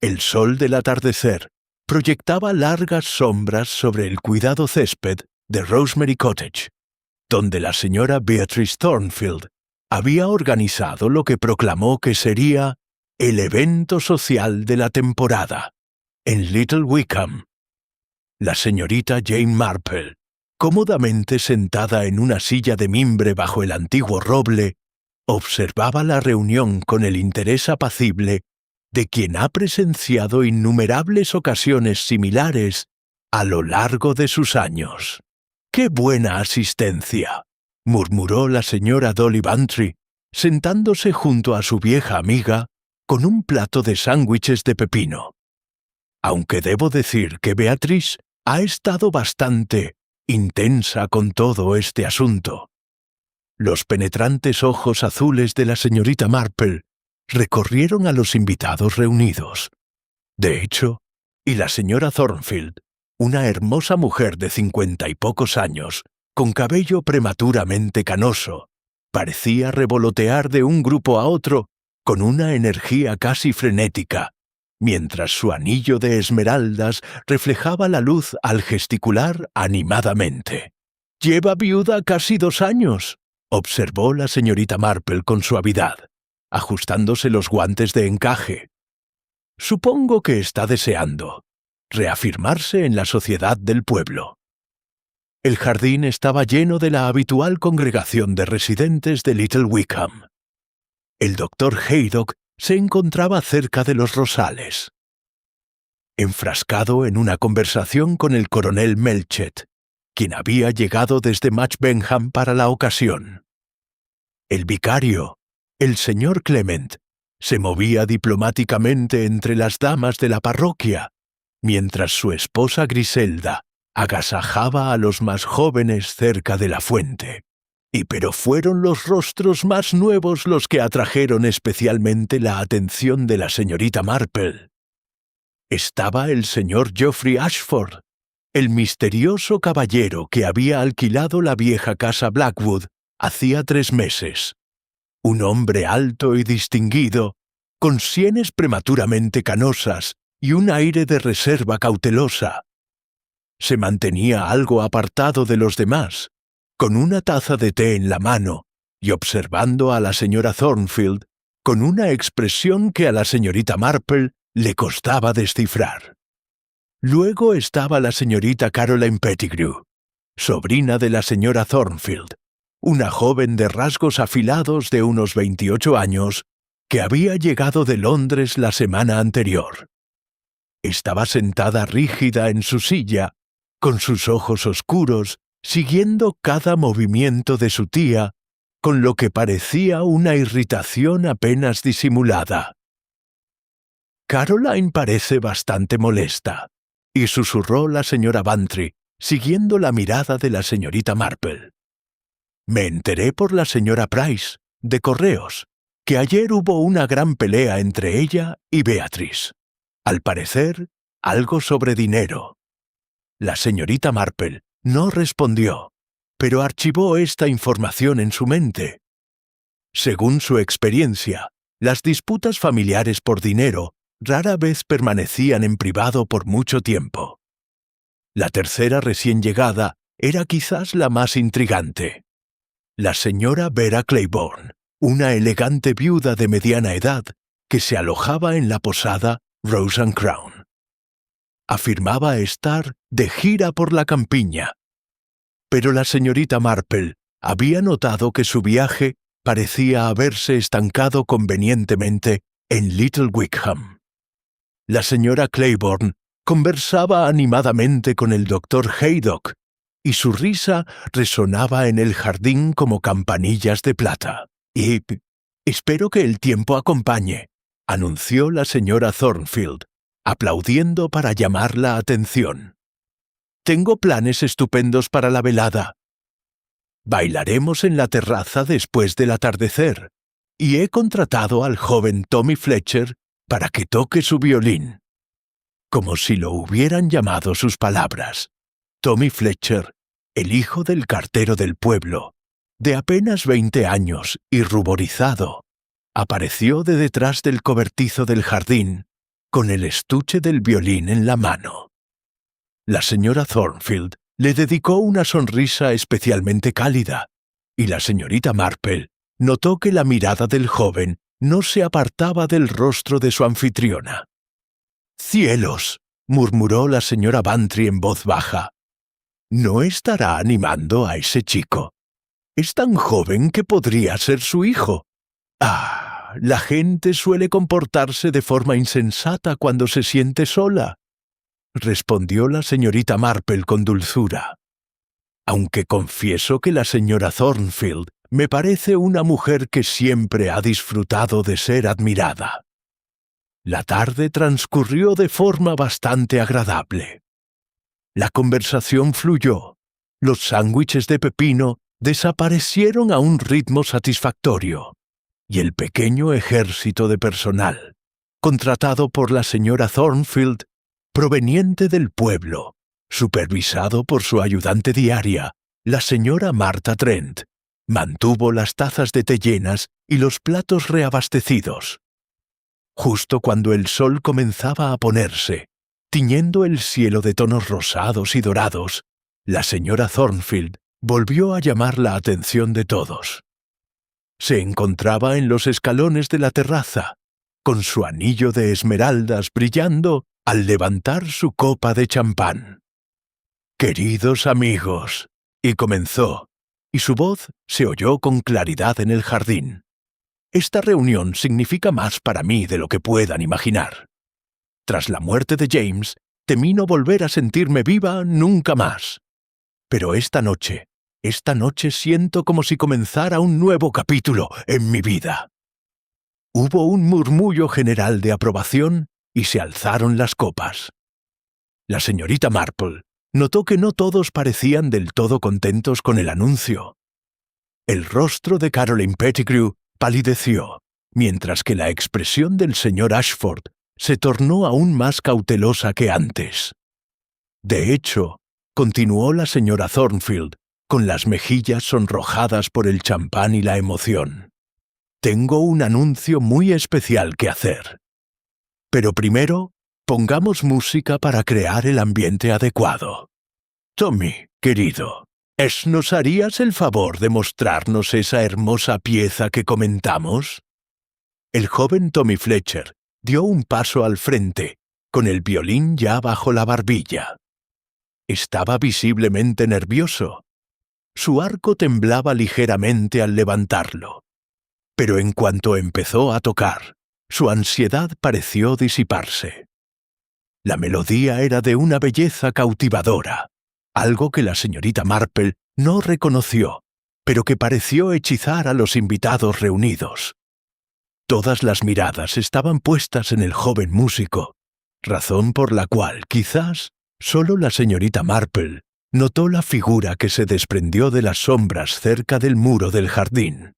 El sol del atardecer proyectaba largas sombras sobre el cuidado césped de Rosemary Cottage, donde la señora Beatrice Thornfield había organizado lo que proclamó que sería el evento social de la temporada, en Little Wickham. La señorita Jane Marple, cómodamente sentada en una silla de mimbre bajo el antiguo roble, observaba la reunión con el interés apacible de quien ha presenciado innumerables ocasiones similares a lo largo de sus años. ¡Qué buena asistencia!, murmuró la señora Dolly Bantry, sentándose junto a su vieja amiga con un plato de sándwiches de pepino. Aunque debo decir que Beatrice ha estado bastante intensa con todo este asunto. Los penetrantes ojos azules de la señorita Marple recorrieron a los invitados reunidos. De hecho, y la señora Thornfield, una hermosa mujer de 50 y pocos años, con cabello prematuramente canoso, parecía revolotear de un grupo a otro con una energía casi frenética, mientras su anillo de esmeraldas reflejaba la luz al gesticular animadamente. «Lleva viuda casi 2 años», observó la señorita Marple con suavidad, ajustándose los guantes de encaje. «Supongo que está deseando reafirmarse en la sociedad del pueblo». El jardín estaba lleno de la habitual congregación de residentes de Little Wickham. El doctor Haydock se encontraba cerca de los rosales, enfrascado en una conversación con el coronel Melchet, quien había llegado desde Match Benham para la ocasión. El vicario, el señor Clement, se movía diplomáticamente entre las damas de la parroquia, mientras su esposa Griselda agasajaba a los más jóvenes cerca de la fuente. Pero fueron los rostros más nuevos los que atrajeron especialmente la atención de la señorita Marple. Estaba el señor Geoffrey Ashford, el misterioso caballero que había alquilado la vieja casa Blackwood hacía 3 meses. Un hombre alto y distinguido, con sienes prematuramente canosas y un aire de reserva cautelosa. Se mantenía algo apartado de los demás, con una taza de té en la mano y observando a la señora Thornfield con una expresión que a la señorita Marple le costaba descifrar. Luego estaba la señorita Caroline Pettigrew, sobrina de la señora Thornfield, una joven de rasgos afilados de unos 28 años que había llegado de Londres la semana anterior. Estaba sentada rígida en su silla, con sus ojos oscuros, siguiendo cada movimiento de su tía, con lo que parecía una irritación apenas disimulada. «Caroline parece bastante molesta», y susurró la señora Bantry, siguiendo la mirada de la señorita Marple. «Me enteré por la señora Price, de correos, que ayer hubo una gran pelea entre ella y Beatrice. Al parecer, algo sobre dinero». La señorita Marple no respondió, pero archivó esta información en su mente. Según su experiencia, las disputas familiares por dinero rara vez permanecían en privado por mucho tiempo. La tercera recién llegada era quizás la más intrigante. La señora Vera Claiborne, una elegante viuda de mediana edad que se alojaba en la posada Rose and Crown. Afirmaba estar de gira por la campiña. Pero la señorita Marple había notado que su viaje parecía haberse estancado convenientemente en Little Wickham. La señora Claiborne conversaba animadamente con el doctor Haydock, y su risa resonaba en el jardín como campanillas de plata. «Y espero que el tiempo acompañe», anunció la señora Thornfield, aplaudiendo para llamar la atención. «Tengo planes estupendos para la velada. Bailaremos en la terraza después del atardecer, y he contratado al joven Tommy Fletcher para que toque su violín». Como si lo hubieran llamado sus palabras. Tommy Fletcher, el hijo del cartero del pueblo, de apenas 20 años y ruborizado, apareció de detrás del cobertizo del jardín con el estuche del violín en la mano. La señora Thornfield le dedicó una sonrisa especialmente cálida, y la señorita Marple notó que la mirada del joven no se apartaba del rostro de su anfitriona. «¡Cielos!», murmuró la señora Bantry en voz baja. «¿No estará animando a ese chico? Es tan joven que podría ser su hijo. Ah, la gente suele comportarse de forma insensata cuando se siente sola», respondió la señorita Marple con dulzura. «Aunque confieso que la señora Thornfield me parece una mujer que siempre ha disfrutado de ser admirada». La tarde transcurrió de forma bastante agradable. La conversación fluyó. Los sándwiches de pepino desaparecieron a un ritmo satisfactorio, y el pequeño ejército de personal, contratado por la señora Thornfield, proveniente del pueblo, supervisado por su ayudante diaria, la señora Martha Trent, mantuvo las tazas de té llenas y los platos reabastecidos. Justo cuando el sol comenzaba a ponerse, tiñendo el cielo de tonos rosados y dorados, la señora Thornfield volvió a llamar la atención de todos. Se encontraba en los escalones de la terraza, con su anillo de esmeraldas brillando al levantar su copa de champán. «Queridos amigos», y comenzó, y su voz se oyó con claridad en el jardín. «Esta reunión significa más para mí de lo que puedan imaginar. Tras la muerte de James, temí no volver a sentirme viva nunca más. Pero esta noche siento como si comenzara un nuevo capítulo en mi vida». Hubo un murmullo general de aprobación y se alzaron las copas. La señorita Marple notó que no todos parecían del todo contentos con el anuncio. El rostro de Caroline Pettigrew palideció, mientras que la expresión del señor Ashford se tornó aún más cautelosa que antes. De hecho, continuó la señora Thornfield, con las mejillas sonrojadas por el champán y la emoción. «Tengo un anuncio muy especial que hacer. Pero primero, pongamos música para crear el ambiente adecuado. Tommy, querido, ¿nos harías el favor de mostrarnos esa hermosa pieza que comentamos?» El joven Tommy Fletcher dio un paso al frente, con el violín ya bajo la barbilla. Estaba visiblemente nervioso. Su arco temblaba ligeramente al levantarlo. Pero en cuanto empezó a tocar, su ansiedad pareció disiparse. La melodía era de una belleza cautivadora, algo que la señorita Marple no reconoció, pero que pareció hechizar a los invitados reunidos. Todas las miradas estaban puestas en el joven músico, razón por la cual, quizás, solo la señorita Marple notó la figura que se desprendió de las sombras cerca del muro del jardín.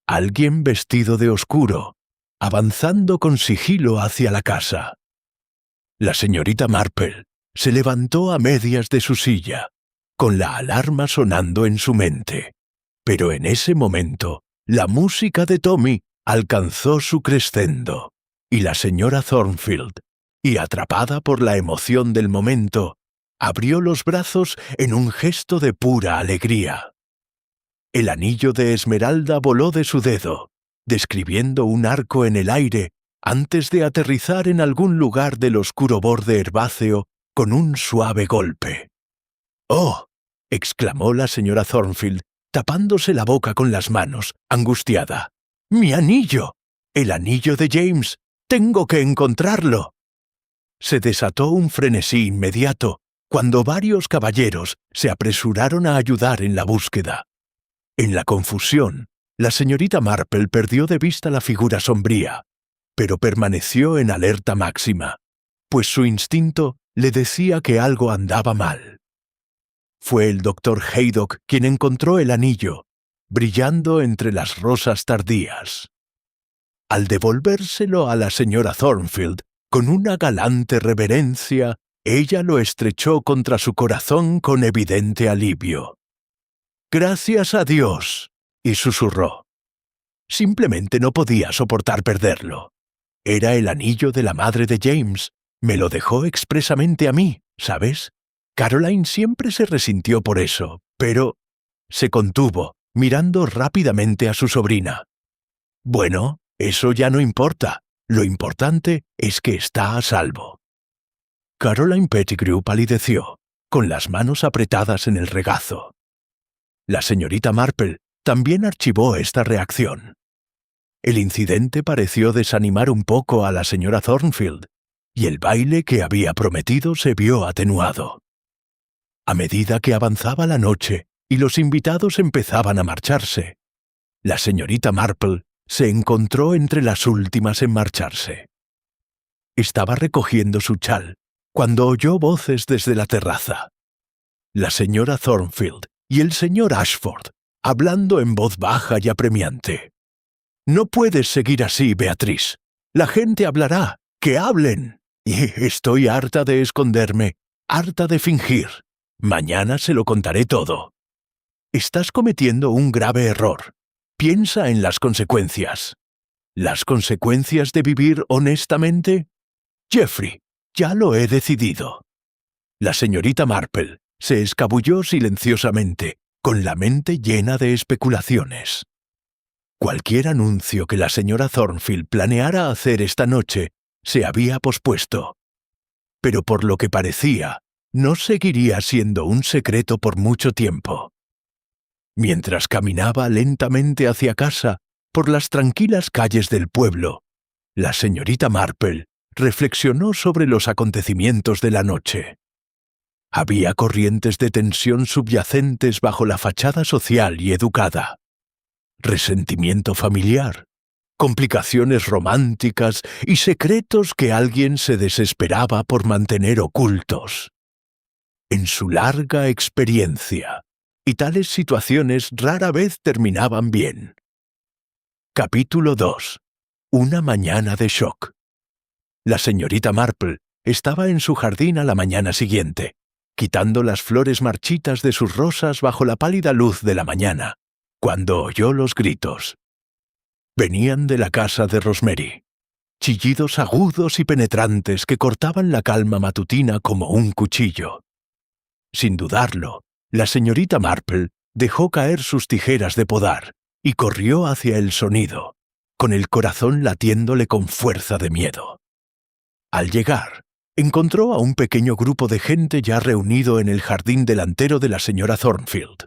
Alguien vestido de oscuro, avanzando con sigilo hacia la casa. La señorita Marple se levantó a medias de su silla, con la alarma sonando en su mente. Pero en ese momento, la música de Tommy alcanzó su crescendo, y la señora Thornfield, y atrapada por la emoción del momento, abrió los brazos en un gesto de pura alegría. El anillo de esmeralda voló de su dedo, describiendo un arco en el aire antes de aterrizar en algún lugar del oscuro borde herbáceo con un suave golpe. «¡Oh!», exclamó la señora Thornfield, tapándose la boca con las manos, angustiada. «¡Mi anillo! ¡El anillo de James! ¡Tengo que encontrarlo!». Se desató un frenesí inmediato cuando varios caballeros se apresuraron a ayudar en la búsqueda. En la confusión, la señorita Marple perdió de vista la figura sombría, pero permaneció en alerta máxima, pues su instinto le decía que algo andaba mal. Fue el doctor Haydock quien encontró el anillo, brillando entre las rosas tardías. Al devolvérselo a la señora Thornfield, con una galante reverencia, ella lo estrechó contra su corazón con evidente alivio. «Gracias a Dios», y susurró. Simplemente no podía soportar perderlo. Era el anillo de la madre de James. Me lo dejó expresamente a mí, ¿sabes? Caroline siempre se resintió por eso, pero se contuvo, mirando rápidamente a su sobrina. Bueno, eso ya no importa. Lo importante es que está a salvo. Caroline Pettigrew palideció, con las manos apretadas en el regazo. La señorita Marple también archivó esta reacción. El incidente pareció desanimar un poco a la señora Thornfield, y el baile que había prometido se vio atenuado. A medida que avanzaba la noche y los invitados empezaban a marcharse, la señorita Marple se encontró entre las últimas en marcharse. Estaba recogiendo su chal cuando oyó voces desde la terraza. La señora Thornfield y el señor Ashford, hablando en voz baja y apremiante. «No puedes seguir así, Beatriz. La gente hablará. ¡Que hablen! Y estoy harta de esconderme, harta de fingir. Mañana se lo contaré todo. Estás cometiendo un grave error. Piensa en las consecuencias. ¿Las consecuencias de vivir honestamente? Geoffrey, ya lo he decidido». La señorita Marple se escabulló silenciosamente, con la mente llena de especulaciones. Cualquier anuncio que la señora Thornfield planeara hacer esta noche se había pospuesto. Pero por lo que parecía, no seguiría siendo un secreto por mucho tiempo. Mientras caminaba lentamente hacia casa, por las tranquilas calles del pueblo, la señorita Marple reflexionó sobre los acontecimientos de la noche. Había corrientes de tensión subyacentes bajo la fachada social y educada. Resentimiento familiar, complicaciones románticas y secretos que alguien se desesperaba por mantener ocultos. En su larga experiencia, y tales situaciones rara vez terminaban bien. Capítulo 2. Una mañana de shock. La señorita Marple estaba en su jardín a la mañana siguiente, quitando las flores marchitas de sus rosas bajo la pálida luz de la mañana, cuando oyó los gritos. Venían de la casa de Rosemary, chillidos agudos y penetrantes que cortaban la calma matutina como un cuchillo. Sin dudarlo, la señorita Marple dejó caer sus tijeras de podar y corrió hacia el sonido, con el corazón latiéndole con fuerza de miedo. Al llegar, encontró a un pequeño grupo de gente ya reunido en el jardín delantero de la señora Thornfield.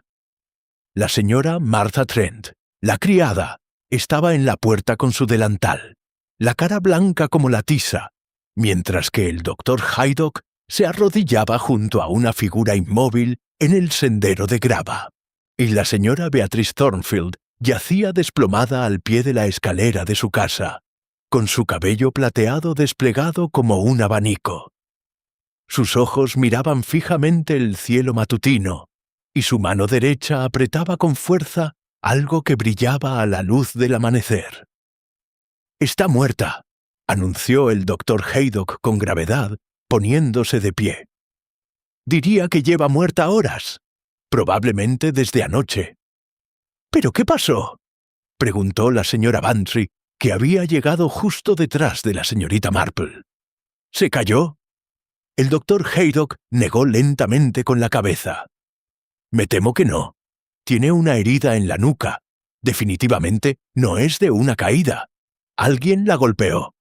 La señora Martha Trent, la criada, estaba en la puerta con su delantal, la cara blanca como la tiza, mientras que el doctor Haydock se arrodillaba junto a una figura inmóvil en el sendero de grava, y la señora Beatrice Thornfield yacía desplomada al pie de la escalera de su casa, con su cabello plateado desplegado como un abanico. Sus ojos miraban fijamente el cielo matutino, y su mano derecha apretaba con fuerza algo que brillaba a la luz del amanecer. «Está muerta», anunció el doctor Haydock con gravedad, poniéndose de pie. «Diría que lleva muerta horas, probablemente desde anoche». «¿Pero qué pasó?», preguntó la señora Bantry, que había llegado justo detrás de la señorita Marple. «¿Se cayó?». El doctor Haydock negó lentamente con la cabeza. «Me temo que no. Tiene una herida en la nuca. Definitivamente no es de una caída. Alguien la golpeó».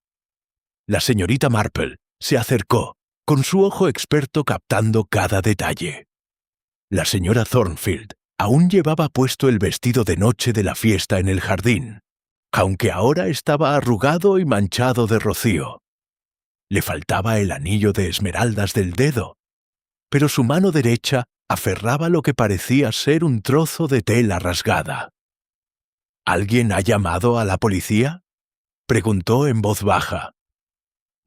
La señorita Marple se acercó, con su ojo experto captando cada detalle. La señora Thornfield aún llevaba puesto el vestido de noche de la fiesta en el jardín, aunque ahora estaba arrugado y manchado de rocío. Le faltaba el anillo de esmeraldas del dedo, pero su mano derecha aferraba lo que parecía ser un trozo de tela rasgada. «¿Alguien ha llamado a la policía?», preguntó en voz baja.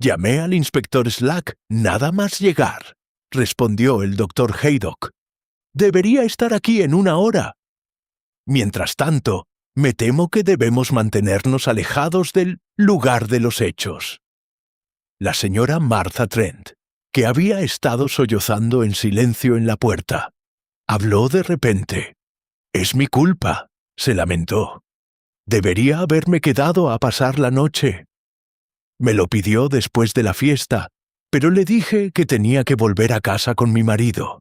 «Llamé al inspector Slack nada más llegar», respondió el doctor Haydock. «Debería estar aquí en una hora. Mientras tanto, me temo que debemos mantenernos alejados del lugar de los hechos». La señora Martha Trent, que había estado sollozando en silencio en la puerta, habló de repente. «Es mi culpa», se lamentó. «Debería haberme quedado a pasar la noche». Me lo pidió después de la fiesta, pero le dije que tenía que volver a casa con mi marido.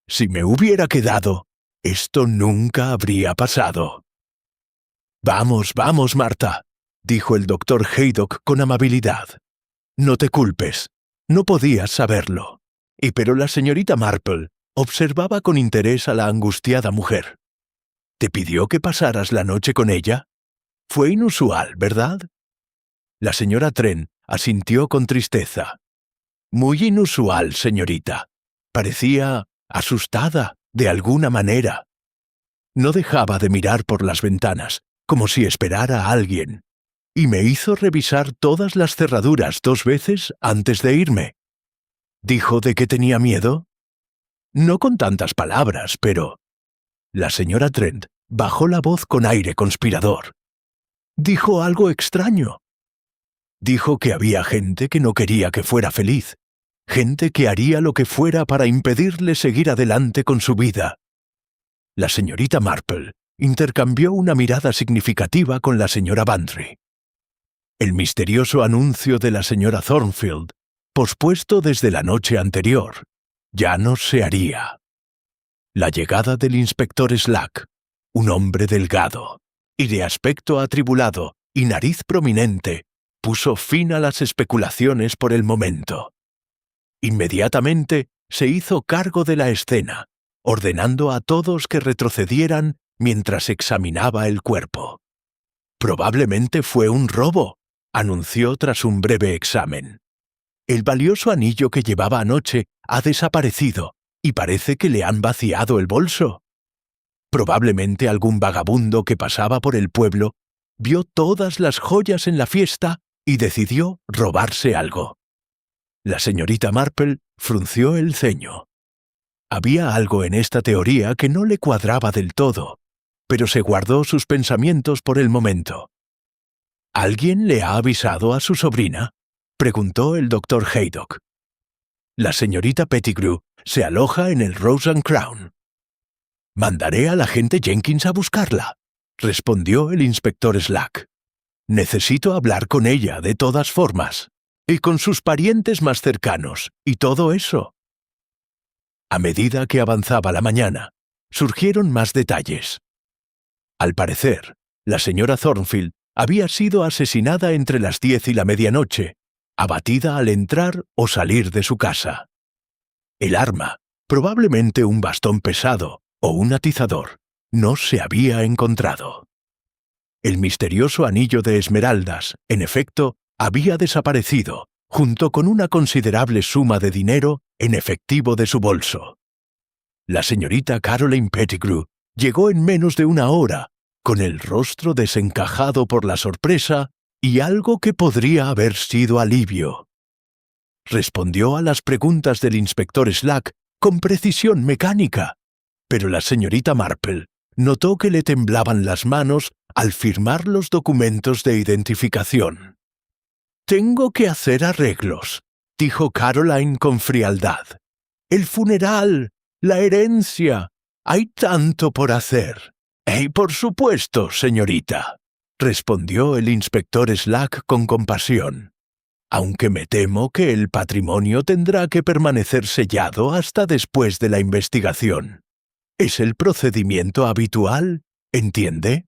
Si me hubiera quedado, esto nunca habría pasado. Vamos, vamos, Marta, dijo el doctor Haydock con amabilidad. No te culpes, no podías saberlo. Pero la señorita Marple observaba con interés a la angustiada mujer. ¿Te pidió que pasaras la noche con ella? Fue inusual, ¿verdad? La señora Trent asintió con tristeza. Muy inusual, señorita. Parecía asustada, de alguna manera. No dejaba de mirar por las ventanas, como si esperara a alguien, y me hizo revisar todas las cerraduras 2 veces antes de irme. ¿Dijo de qué tenía miedo? No con tantas palabras, pero... La señora Trent bajó la voz con aire conspirador. Dijo algo extraño. Dijo que había gente que no quería que fuera feliz, gente que haría lo que fuera para impedirle seguir adelante con su vida. La señorita Marple intercambió una mirada significativa con la señora Bantry. El misterioso anuncio de la señora Thornfield, pospuesto desde la noche anterior, ya no se haría. La llegada del inspector Slack, un hombre delgado y de aspecto atribulado y nariz prominente, puso fin a las especulaciones por el momento. Inmediatamente se hizo cargo de la escena, ordenando a todos que retrocedieran mientras examinaba el cuerpo. Probablemente fue un robo, anunció tras un breve examen. El valioso anillo que llevaba anoche ha desaparecido y parece que le han vaciado el bolso. Probablemente algún vagabundo que pasaba por el pueblo vio todas las joyas en la fiesta y decidió robarse algo. La señorita Marple frunció el ceño. Había algo en esta teoría que no le cuadraba del todo, pero se guardó sus pensamientos por el momento. ¿Alguien le ha avisado a su sobrina?, preguntó el doctor Haydock. La señorita Pettigrew se aloja en el Rose and Crown. Mandaré al agente Jenkins a buscarla, respondió el inspector Slack. Necesito hablar con ella de todas formas, y con sus parientes más cercanos, y todo eso. A medida que avanzaba la mañana, surgieron más detalles. Al parecer, la señora Thornfield había sido asesinada entre las 10 y la medianoche, abatida al entrar o salir de su casa. El arma, probablemente un bastón pesado o un atizador, no se había encontrado. El misterioso anillo de esmeraldas, en efecto, había desaparecido, junto con una considerable suma de dinero en efectivo de su bolso. La señorita Caroline Pettigrew llegó en menos de una hora, con el rostro desencajado por la sorpresa y algo que podría haber sido alivio. Respondió a las preguntas del inspector Slack con precisión mecánica, pero la señorita Marple notó que le temblaban las manos al firmar los documentos de identificación. «Tengo que hacer arreglos», dijo Caroline con frialdad. «El funeral, la herencia, hay tanto por hacer». Por supuesto, señorita», respondió el inspector Slack con compasión, «aunque me temo que el patrimonio tendrá que permanecer sellado hasta después de la investigación. Es el procedimiento habitual, ¿entiende?»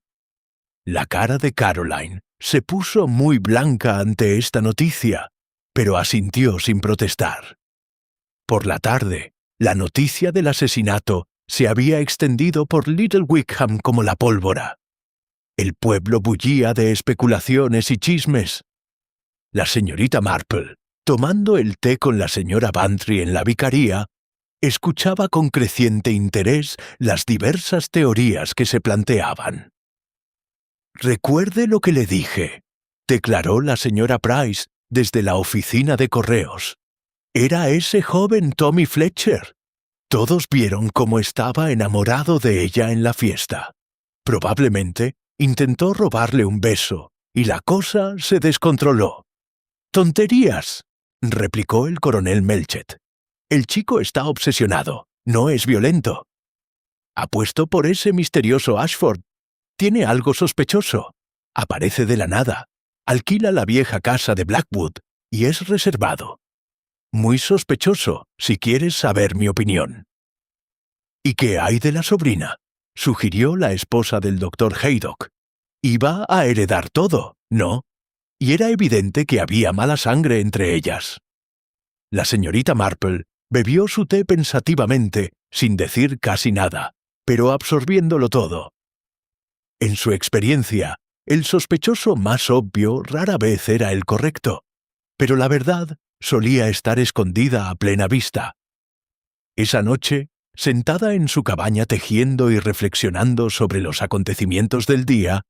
La cara de Caroline se puso muy blanca ante esta noticia, pero asintió sin protestar. Por la tarde, la noticia del asesinato se había extendido por Little Wickham como la pólvora. El pueblo bullía de especulaciones y chismes. La señorita Marple, tomando el té con la señora Bantry en la vicaría, escuchaba con creciente interés las diversas teorías que se planteaban. «Recuerde lo que le dije», declaró la señora Price desde la oficina de correos. «Era ese joven Tommy Fletcher. Todos vieron cómo estaba enamorado de ella en la fiesta. Probablemente intentó robarle un beso y la cosa se descontroló». «Tonterías», replicó el coronel Melchett. «El chico está obsesionado, no es violento. Apuesto por ese misterioso Ashford. Tiene algo sospechoso. Aparece de la nada. Alquila la vieja casa de Blackwood y es reservado. Muy sospechoso, si quieres saber mi opinión. ¿Y qué hay de la sobrina?, sugirió la esposa del doctor Haydock. Iba a heredar todo, ¿no? Y era evidente que había mala sangre entre ellas. La señorita Marple bebió su té pensativamente, sin decir casi nada, pero absorbiéndolo todo. En su experiencia, el sospechoso más obvio rara vez era el correcto, pero la verdad solía estar escondida a plena vista. Esa noche, sentada en su cabaña tejiendo y reflexionando sobre los acontecimientos del día,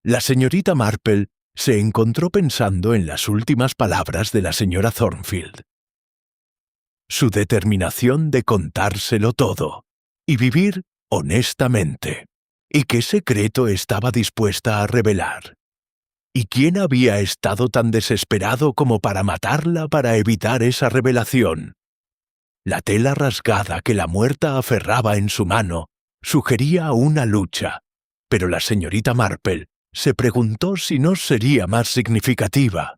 la señorita Marple se encontró pensando en las últimas palabras de la señora Thornfield. Su determinación de contárselo todo y vivir honestamente. ¿Y qué secreto estaba dispuesta a revelar? ¿Y quién había estado tan desesperado como para matarla para evitar esa revelación? La tela rasgada que la muerta aferraba en su mano sugería una lucha, pero la señorita Marple se preguntó si no sería más significativa.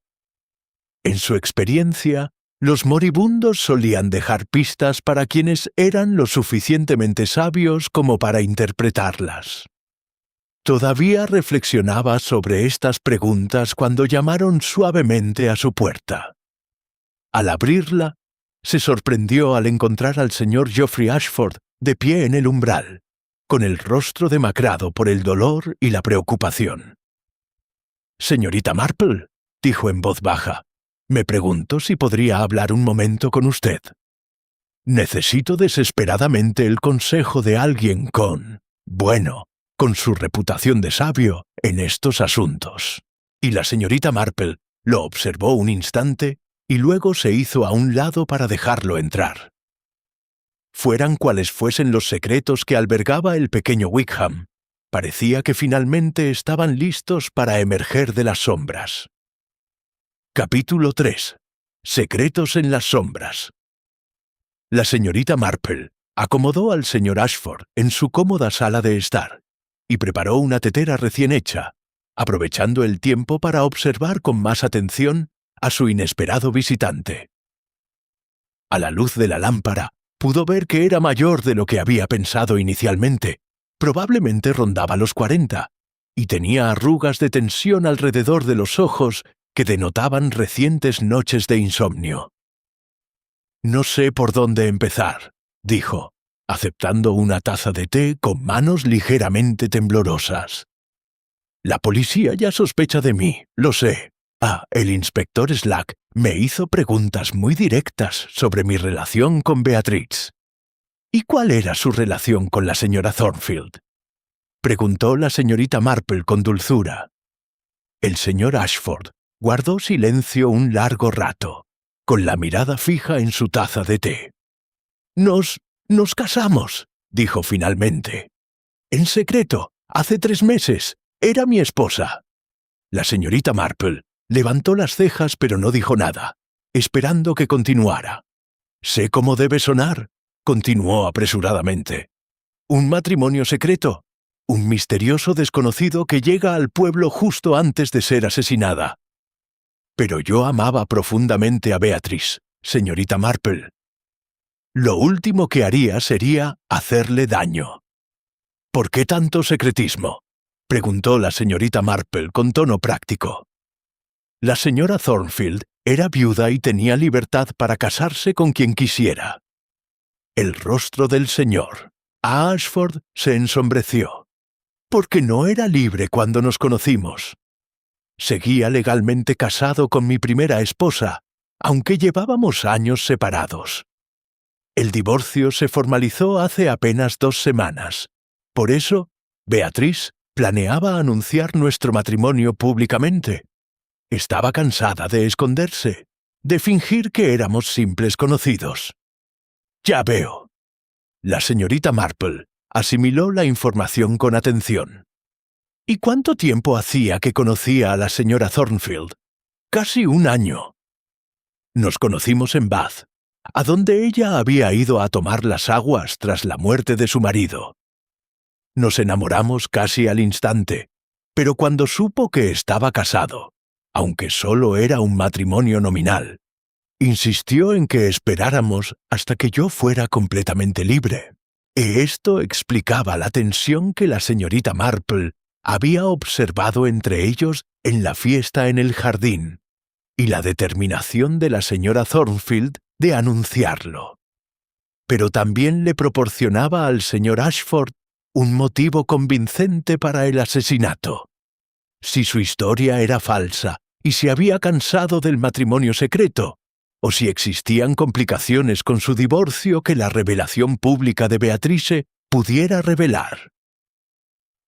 En su experiencia, los moribundos solían dejar pistas para quienes eran lo suficientemente sabios como para interpretarlas. Todavía reflexionaba sobre estas preguntas cuando llamaron suavemente a su puerta. Al abrirla, se sorprendió al encontrar al señor Geoffrey Ashford de pie en el umbral, con el rostro demacrado por el dolor y la preocupación. «Señorita Marple», dijo en voz baja, «me pregunto si podría hablar un momento con usted. Necesito desesperadamente el consejo de alguien con su reputación de sabio en estos asuntos». Y la señorita Marple lo observó un instante y luego se hizo a un lado para dejarlo entrar. Fueran cuales fuesen los secretos que albergaba el pequeño Wickham, parecía que finalmente estaban listos para emerger de las sombras. Capítulo 3. Secretos en las sombras. La señorita Marple acomodó al señor Ashford en su cómoda sala de estar y preparó una tetera recién hecha, aprovechando el tiempo para observar con más atención a su inesperado visitante. A la luz de la lámpara, pudo ver que era mayor de lo que había pensado inicialmente. Probablemente rondaba los 40, y tenía arrugas de tensión alrededor de los ojos que denotaban recientes noches de insomnio. «No sé por dónde empezar», dijo, aceptando una taza de té con manos ligeramente temblorosas. «La policía ya sospecha de mí, lo sé. El inspector Slack me hizo preguntas muy directas sobre mi relación con Beatriz». «¿Y cuál era su relación con la señora Thornfield?», preguntó la señorita Marple con dulzura. El señor Ashford guardó silencio un largo rato, con la mirada fija en su taza de té. Nos casamos», dijo finalmente. «En secreto, hace 3 meses. Era mi esposa». La señorita Marple levantó las cejas pero no dijo nada, esperando que continuara. «Sé cómo debe sonar», continuó apresuradamente. «Un matrimonio secreto, un misterioso desconocido que llega al pueblo justo antes de ser asesinada. Pero yo amaba profundamente a Beatriz, señorita Marple. Lo último que haría sería hacerle daño». «¿Por qué tanto secretismo?», preguntó la señorita Marple con tono práctico. La señora Thornfield era viuda y tenía libertad para casarse con quien quisiera. El rostro del señor Ashford se ensombreció. «Porque no era libre cuando nos conocimos. Seguía legalmente casado con mi primera esposa, aunque llevábamos años separados. El divorcio se formalizó hace apenas 2 semanas. Por eso, Beatriz planeaba anunciar nuestro matrimonio públicamente. Estaba cansada de esconderse, de fingir que éramos simples conocidos». «Ya veo». La señorita Marple asimiló la información con atención. «¿Y cuánto tiempo hacía que conocía a la señora Thornfield?» «Casi 1 año. Nos conocimos en Bath, a donde ella había ido a tomar las aguas tras la muerte de su marido. Nos enamoramos casi al instante, pero cuando supo que estaba casado, aunque solo era un matrimonio nominal. Insistió en que esperáramos hasta que yo fuera completamente libre. Y esto explicaba la tensión que la señorita Marple había observado entre ellos en la fiesta en el jardín, y la determinación de la señora Thornfield de anunciarlo. Pero también le proporcionaba al señor Ashford un motivo convincente para el asesinato. Si su historia era falsa y se había cansado del matrimonio secreto, o si existían complicaciones con su divorcio que la revelación pública de Beatrice pudiera revelar.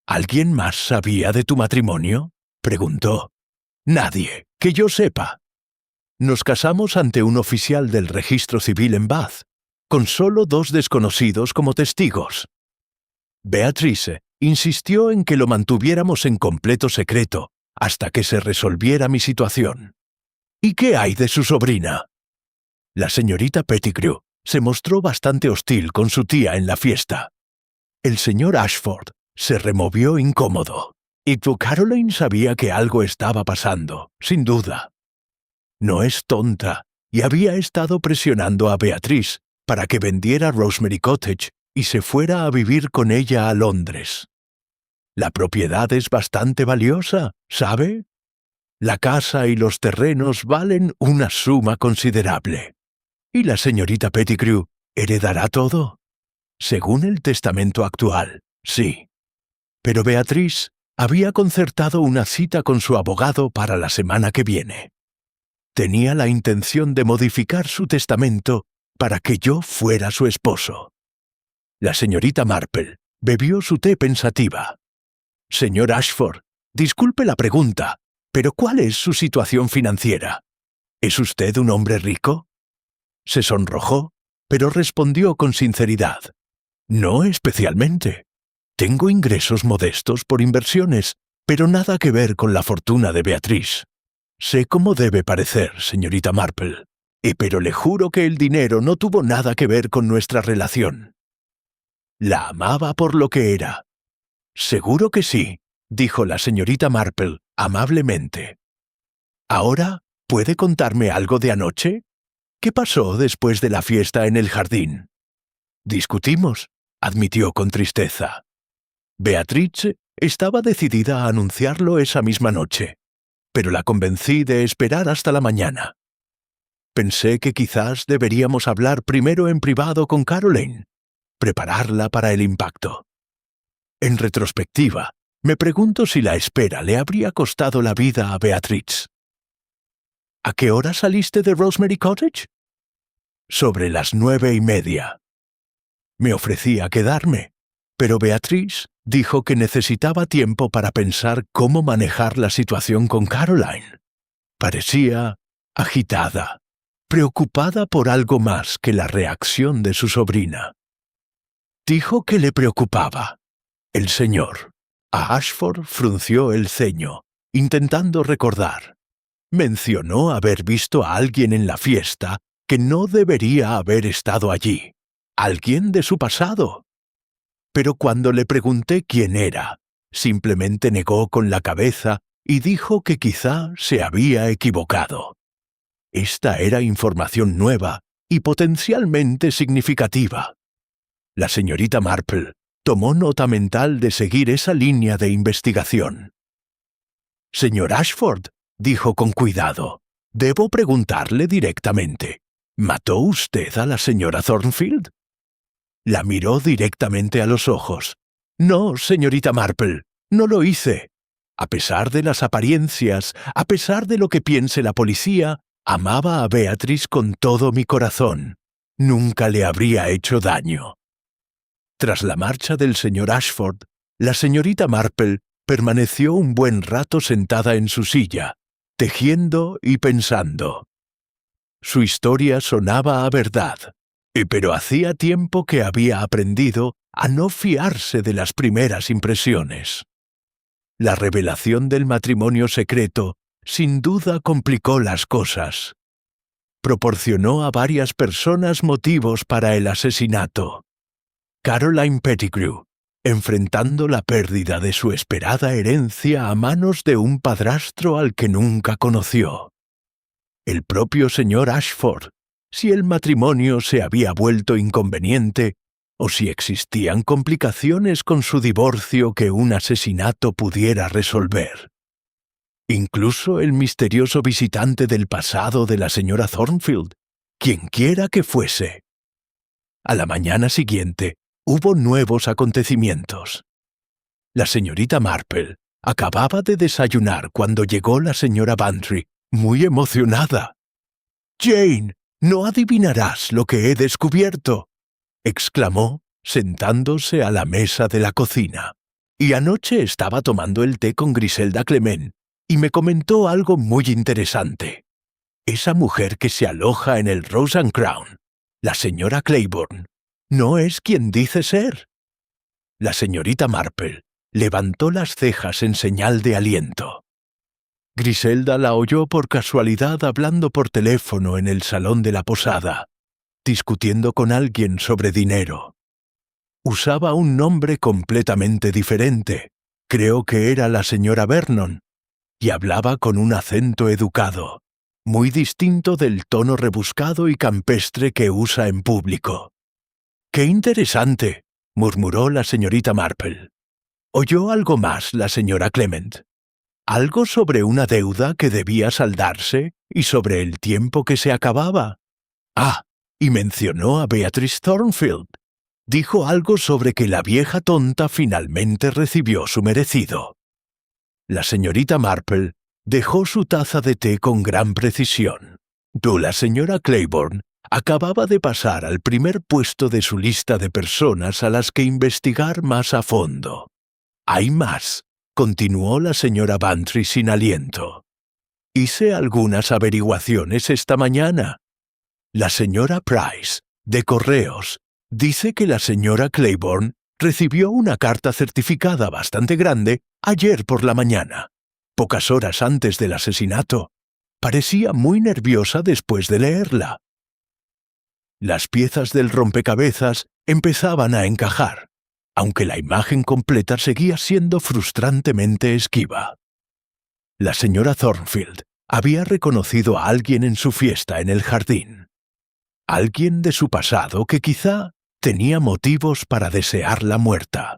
¿Alguien más sabía de tu matrimonio?, preguntó. Nadie, que yo sepa. Nos casamos ante un oficial del registro civil en Bath, con solo 2 desconocidos como testigos. Beatrice insistió en que lo mantuviéramos en completo secreto hasta que se resolviera mi situación. ¿Y qué hay de su sobrina? La señorita Pettigrew se mostró bastante hostil con su tía en la fiesta. El señor Ashford se removió incómodo, y Caroline sabía que algo estaba pasando, sin duda. No es tonta, y había estado presionando a Beatrice para que vendiera Rosemary Cottage y se fuera a vivir con ella a Londres. La propiedad es bastante valiosa, ¿sabe? La casa y los terrenos valen una suma considerable. ¿Y la señorita Pettigrew heredará todo? Según el testamento actual, sí. Pero Beatrice había concertado una cita con su abogado para la semana que viene. Tenía la intención de modificar su testamento para que yo fuera su esposo. La señorita Marple bebió su té pensativa. Señor Ashford, disculpe la pregunta, pero ¿cuál es su situación financiera? ¿Es usted un hombre rico? Se sonrojó, pero respondió con sinceridad. No especialmente. Tengo ingresos modestos por inversiones, pero nada que ver con la fortuna de Beatrice. Sé cómo debe parecer, señorita Marple, pero le juro que el dinero no tuvo nada que ver con nuestra relación. La amaba por lo que era. Seguro que sí, dijo la señorita Marple amablemente. ¿Ahora puede contarme algo de anoche? ¿Qué pasó después de la fiesta en el jardín? Discutimos, admitió con tristeza. Beatrice estaba decidida a anunciarlo esa misma noche, pero la convencí de esperar hasta la mañana. Pensé que quizás deberíamos hablar primero en privado con Caroline, prepararla para el impacto. En retrospectiva, me pregunto si la espera le habría costado la vida a Beatrice. ¿A qué hora saliste de Rosemary Cottage? Sobre las 9:30. Me ofrecí a quedarme, pero Beatrice dijo que necesitaba tiempo para pensar cómo manejar la situación con Caroline. Parecía agitada, preocupada por algo más que la reacción de su sobrina. Dijo que le preocupaba. El señor Ashford frunció el ceño, intentando recordar. Mencionó haber visto a alguien en la fiesta que no debería haber estado allí. Alguien de su pasado. Pero cuando le pregunté quién era, simplemente negó con la cabeza y dijo que quizá se había equivocado. Esta era información nueva y potencialmente significativa. La señorita Marple tomó nota mental de seguir esa línea de investigación. Señor Ashford, dijo con cuidado, debo preguntarle directamente. ¿Mató usted a la señora Thornfield? La miró directamente a los ojos. No, señorita Marple, no lo hice. A pesar de las apariencias, a pesar de lo que piense la policía, amaba a Beatrice con todo mi corazón. Nunca le habría hecho daño. Tras la marcha del señor Ashford, la señorita Marple permaneció un buen rato sentada en su silla, tejiendo y pensando. Su historia sonaba a verdad, pero hacía tiempo que había aprendido a no fiarse de las primeras impresiones. La revelación del matrimonio secreto sin duda complicó las cosas. Proporcionó a varias personas motivos para el asesinato. Caroline Pettigrew, enfrentando la pérdida de su esperada herencia a manos de un padrastro al que nunca conoció. El propio señor Ashford, si el matrimonio se había vuelto inconveniente o si existían complicaciones con su divorcio que un asesinato pudiera resolver. Incluso el misterioso visitante del pasado de la señora Thornfield, quienquiera que fuese. A la mañana siguiente hubo nuevos acontecimientos. La señorita Marple acababa de desayunar cuando llegó la señora Bantry, muy emocionada. «Jane, no adivinarás lo que he descubierto», exclamó, sentándose a la mesa de la cocina. «Y anoche estaba tomando el té con Griselda Clement, y me comentó algo muy interesante. Esa mujer que se aloja en el Rose and Crown, la señora Claiborne, no es quien dice ser». La señorita Marple levantó las cejas en señal de aliento. Griselda la oyó por casualidad hablando por teléfono en el salón de la posada, discutiendo con alguien sobre dinero. Usaba un nombre completamente diferente, creo que era la señora Vernon, y hablaba con un acento educado, muy distinto del tono rebuscado y campestre que usa en público. «¡Qué interesante!», murmuró la señorita Marple. ¿Oyó algo más la señora Clement? ¿Algo sobre una deuda que debía saldarse y sobre el tiempo que se acababa? Ah, y mencionó a Beatrice Thornfield. Dijo algo sobre que la vieja tonta finalmente recibió su merecido. La señorita Marple dejó su taza de té con gran precisión. La señora Claiborne acababa de pasar al primer puesto de su lista de personas a las que investigar más a fondo. «Hay más», continuó la señora Bantry sin aliento. «Hice algunas averiguaciones esta mañana. La señora Price, de Correos, dice que la señora Claiborne recibió una carta certificada bastante grande ayer por la mañana, pocas horas antes del asesinato. Parecía muy nerviosa después de leerla». Las piezas del rompecabezas empezaban a encajar, aunque la imagen completa seguía siendo frustrantemente esquiva. La señora Thornfield había reconocido a alguien en su fiesta en el jardín. Alguien de su pasado que quizá tenía motivos para desearla muerta.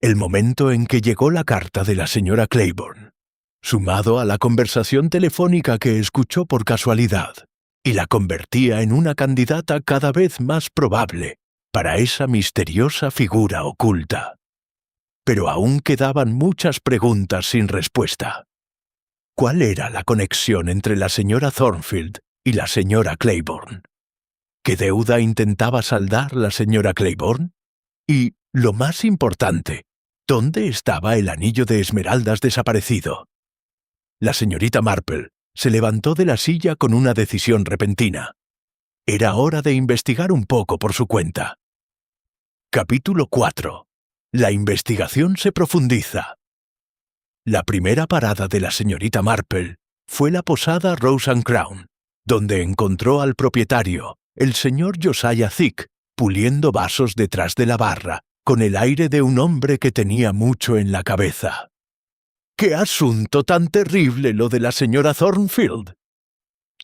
El momento en que llegó la carta de la señora Claiborne, sumado a la conversación telefónica que escuchó por casualidad, y la convertía en una candidata cada vez más probable para esa misteriosa figura oculta. Pero aún quedaban muchas preguntas sin respuesta. ¿Cuál era la conexión entre la señora Thornfield y la señora Claiborne? ¿Qué deuda intentaba saldar la señora Claiborne? Y, lo más importante, ¿dónde estaba el anillo de esmeraldas desaparecido? La señorita Marple se levantó de la silla con una decisión repentina. Era hora de investigar un poco por su cuenta. Capítulo 4. La investigación se profundiza. La primera parada de la señorita Marple fue la posada Rose and Crown, donde encontró al propietario, el señor Josiah Thick, puliendo vasos detrás de la barra, con el aire de un hombre que tenía mucho en la cabeza. «¡Qué asunto tan terrible lo de la señora Thornfield!»,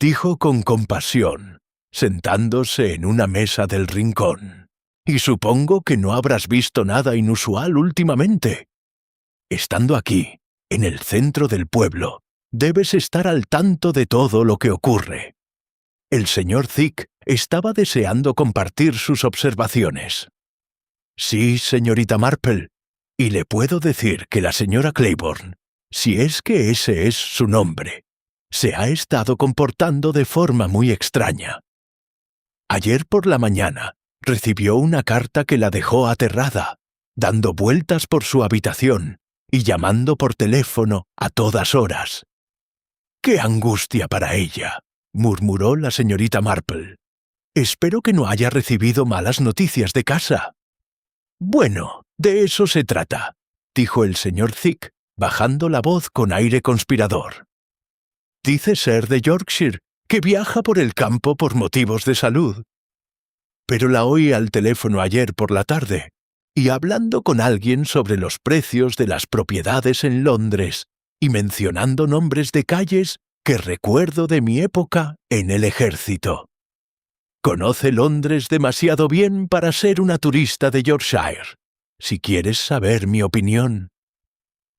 dijo con compasión, sentándose en una mesa del rincón. «Y supongo que no habrás visto nada inusual últimamente. Estando aquí, en el centro del pueblo, debes estar al tanto de todo lo que ocurre». El señor Thick estaba deseando compartir sus observaciones. «Sí, señorita Marple, y le puedo decir que la señora Claiborne, si es que ese es su nombre, se ha estado comportando de forma muy extraña. Ayer por la mañana recibió una carta que la dejó aterrada, dando vueltas por su habitación y llamando por teléfono a todas horas. «¡Qué angustia para ella!», murmuró la señorita Marple. «Espero que no haya recibido malas noticias de casa». «Bueno, de eso se trata», dijo el señor Thick, bajando la voz con aire conspirador. «Dice ser de Yorkshire, que viaja por el campo por motivos de salud. Pero la oí al teléfono ayer por la tarde, y hablando con alguien sobre los precios de las propiedades en Londres y mencionando nombres de calles que recuerdo de mi época en el ejército. Conoce Londres demasiado bien para ser una turista de Yorkshire, si quieres saber mi opinión.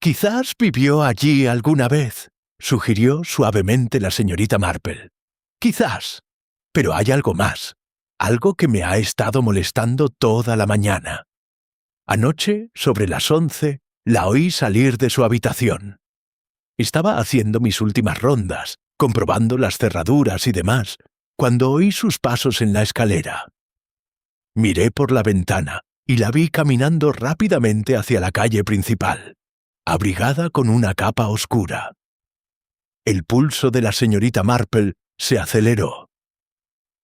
Quizás vivió allí alguna vez, sugirió suavemente la señorita Marple. Quizás, pero hay algo más, algo que me ha estado molestando toda la mañana. Anoche, sobre las 11, la oí salir de su habitación. Estaba haciendo mis últimas rondas, comprobando las cerraduras y demás, cuando oí sus pasos en la escalera. Miré por la ventana y la vi caminando rápidamente hacia la calle principal, abrigada con una capa oscura. El pulso de la señorita Marple se aceleró.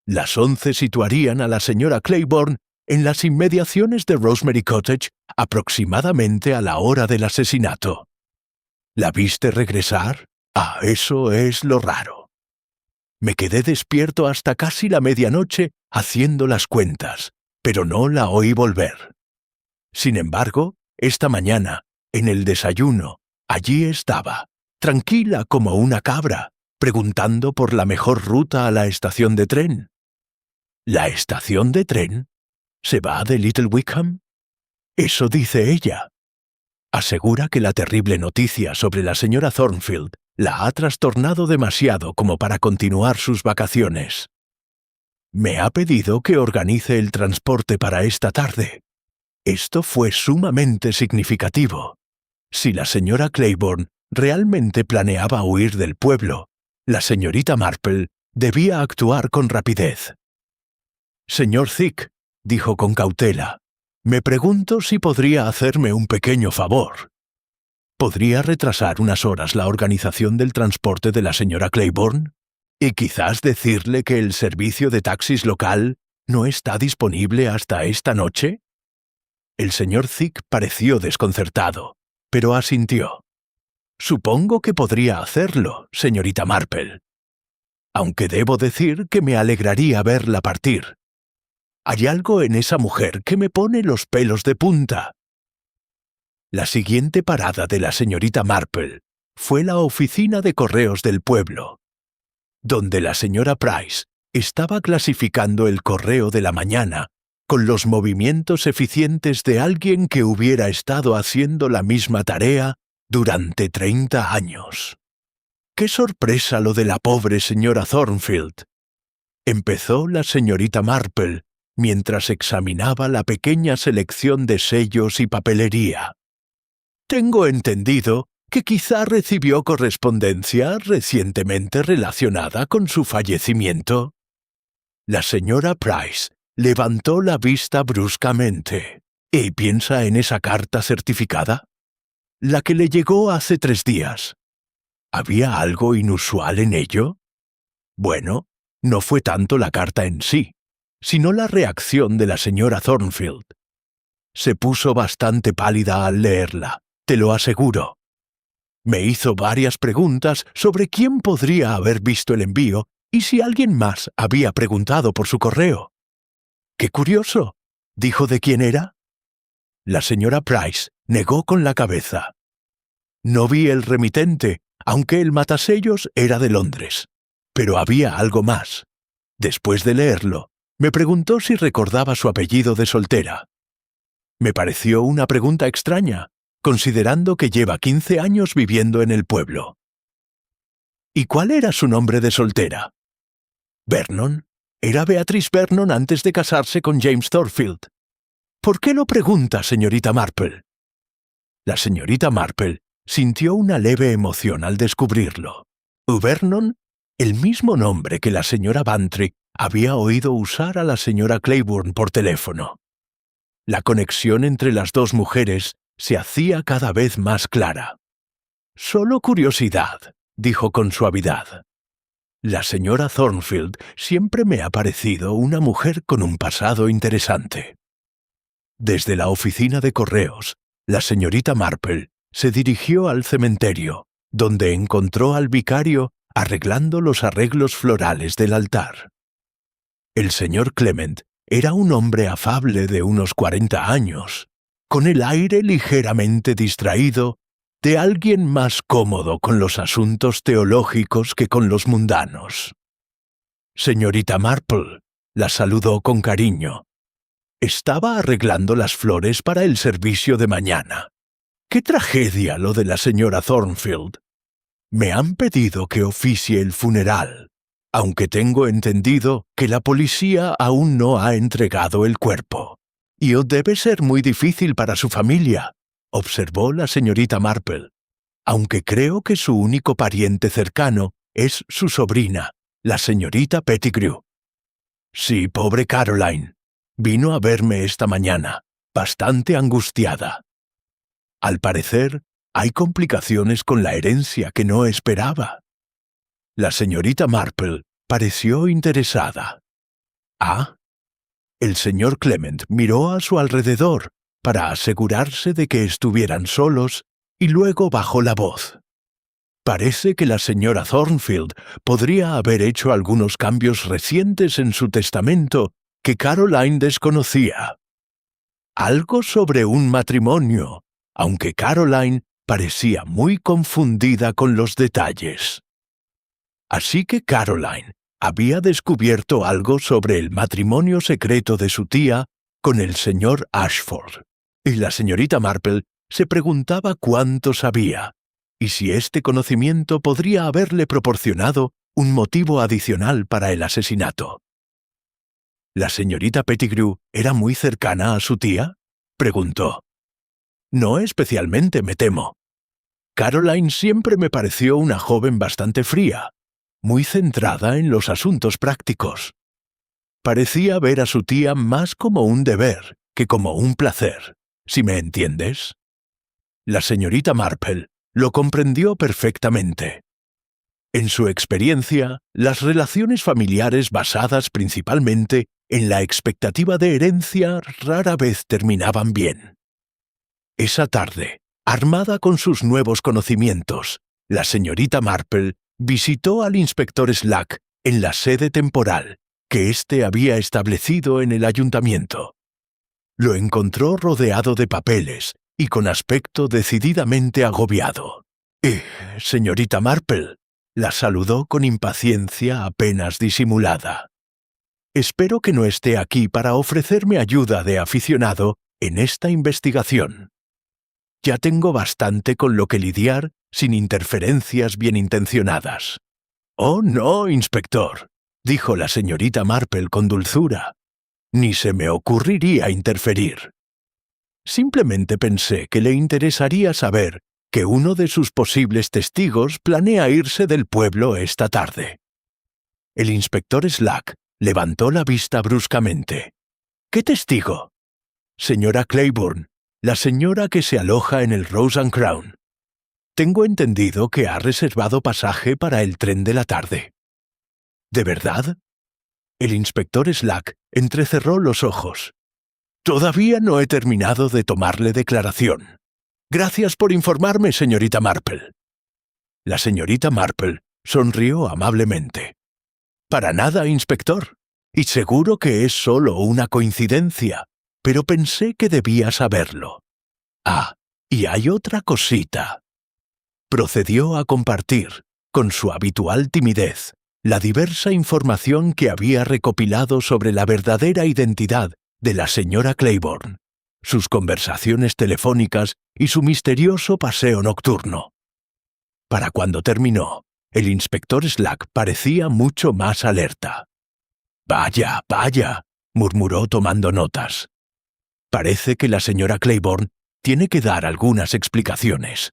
Las 11 situarían a la señora Claiborne en las inmediaciones de Rosemary Cottage aproximadamente a la hora del asesinato. ¿La viste regresar? Ah, eso es lo raro. Me quedé despierto hasta casi la medianoche haciendo las cuentas, pero no la oí volver. Sin embargo, esta mañana, en el desayuno, allí estaba, tranquila como una cabra, preguntando por la mejor ruta a la estación de tren. ¿La estación de tren? ¿Se va de Little Wickham? Eso dice ella. Asegura que la terrible noticia sobre la señora Thornfield la ha trastornado demasiado como para continuar sus vacaciones. Me ha pedido que organice el transporte para esta tarde. Esto fue sumamente significativo. Si la señora Claiborne realmente planeaba huir del pueblo, la señorita Marple debía actuar con rapidez. «Señor Thick», dijo con cautela, «me pregunto si podría hacerme un pequeño favor. ¿Podría retrasar unas horas la organización del transporte de la señora Claiborne? Y quizás decirle que el servicio de taxis local no está disponible hasta esta noche?» El señor Thick pareció desconcertado, pero asintió. «Supongo que podría hacerlo, señorita Marple. Aunque debo decir que me alegraría verla partir. Hay algo en esa mujer que me pone los pelos de punta». La siguiente parada de la señorita Marple fue la oficina de correos del pueblo, donde la señora Price estaba clasificando el correo de la mañana con los movimientos eficientes de alguien que hubiera estado haciendo la misma tarea durante 30 años. ¡Qué sorpresa lo de la pobre señora Thornfield!, empezó la señorita Marple mientras examinaba la pequeña selección de sellos y papelería. «Tengo entendido que quizá recibió correspondencia recientemente relacionada con su fallecimiento». La señora Price levantó la vista bruscamente. «¿Y piensa en esa carta certificada? La que le llegó hace 3 días. ¿Había algo inusual en ello?» Bueno, no fue tanto la carta en sí, sino la reacción de la señora Thornfield. Se puso bastante pálida al leerla, te lo aseguro. Me hizo varias preguntas sobre quién podría haber visto el envío y si alguien más había preguntado por su correo. «¡Qué curioso!», dijo de quién era. La señora Price negó con la cabeza. «No vi el remitente, aunque el matasellos era de Londres. Pero había algo más. Después de leerlo, me preguntó si recordaba su apellido de soltera. Me pareció una pregunta extraña, considerando que lleva 15 años viviendo en el pueblo». «¿Y cuál era su nombre de soltera?» «Vernon. Era Beatrice Vernon antes de casarse con James Thornfield». «¿Por qué lo pregunta, señorita Marple?» La señorita Marple sintió una leve emoción al descubrirlo. Vernon, el mismo nombre que la señora Bantry había oído usar a la señora Claiborne por teléfono. La conexión entre las dos mujeres se hacía cada vez más clara. «Solo curiosidad», dijo con suavidad. «La señora Thornfield siempre me ha parecido una mujer con un pasado interesante». Desde la oficina de correos, la señorita Marple se dirigió al cementerio, donde encontró al vicario arreglando los arreglos florales del altar. El señor Clement era un hombre afable de unos 40 años, con el aire ligeramente distraído de alguien más cómodo con los asuntos teológicos que con los mundanos. Señorita Marple, la saludó con cariño. Estaba arreglando las flores para el servicio de mañana. ¡Qué tragedia lo de la señora Thornfield! Me han pedido que oficie el funeral, aunque tengo entendido que la policía aún no ha entregado el cuerpo. Y debe ser muy difícil para su familia, observó la señorita Marple, aunque creo que su único pariente cercano es su sobrina, la señorita Pettigrew. Sí, pobre Caroline. Vino a verme esta mañana, bastante angustiada. Al parecer, hay complicaciones con la herencia que no esperaba. La señorita Marple pareció interesada. ¿Ah? El señor Clement miró a su alrededor para asegurarse de que estuvieran solos y luego bajó la voz. Parece que la señora Thornfield podría haber hecho algunos cambios recientes en su testamento que Caroline desconocía. Algo sobre un matrimonio, aunque Caroline parecía muy confundida con los detalles. Así que Caroline había descubierto algo sobre el matrimonio secreto de su tía con el señor Ashford, y la señorita Marple se preguntaba cuánto sabía, y si este conocimiento podría haberle proporcionado un motivo adicional para el asesinato. ¿La señorita Pettigrew era muy cercana a su tía?, preguntó. No especialmente, me temo. Caroline siempre me pareció una joven bastante fría, muy centrada en los asuntos prácticos. Parecía ver a su tía más como un deber que como un placer, si me entiendes. La señorita Marple lo comprendió perfectamente. En su experiencia, las relaciones familiares basadas principalmente en la expectativa de herencia rara vez terminaban bien. Esa tarde, armada con sus nuevos conocimientos, la señorita Marple visitó al inspector Slack en la sede temporal que éste había establecido en el ayuntamiento. Lo encontró rodeado de papeles y con aspecto decididamente agobiado. Señorita Marple, la saludó con impaciencia apenas disimulada. Espero que no esté aquí para ofrecerme ayuda de aficionado en esta investigación. Ya tengo bastante con lo que lidiar sin interferencias bien intencionadas. Oh, no, inspector, dijo la señorita Marple con dulzura. Ni se me ocurriría interferir. Simplemente pensé que le interesaría saber que uno de sus posibles testigos planea irse del pueblo esta tarde. El inspector Slack levantó la vista bruscamente. ¿Qué testigo? Señora Claiborne, la señora que se aloja en el Rose and Crown. Tengo entendido que ha reservado pasaje para el tren de la tarde. ¿De verdad? El inspector Slack entrecerró los ojos. Todavía no he terminado de tomarle declaración. Gracias por informarme, señorita Marple. La señorita Marple sonrió amablemente. Para nada, inspector. Y seguro que es solo una coincidencia, pero pensé que debía saberlo. Ah, y hay otra cosita. Procedió a compartir, con su habitual timidez, la diversa información que había recopilado sobre la verdadera identidad de la señora Claiborne, sus conversaciones telefónicas y su misterioso paseo nocturno. Para cuando terminó, el inspector Slack parecía mucho más alerta. «Vaya, vaya», murmuró tomando notas. «Parece que la señora Claiborne tiene que dar algunas explicaciones».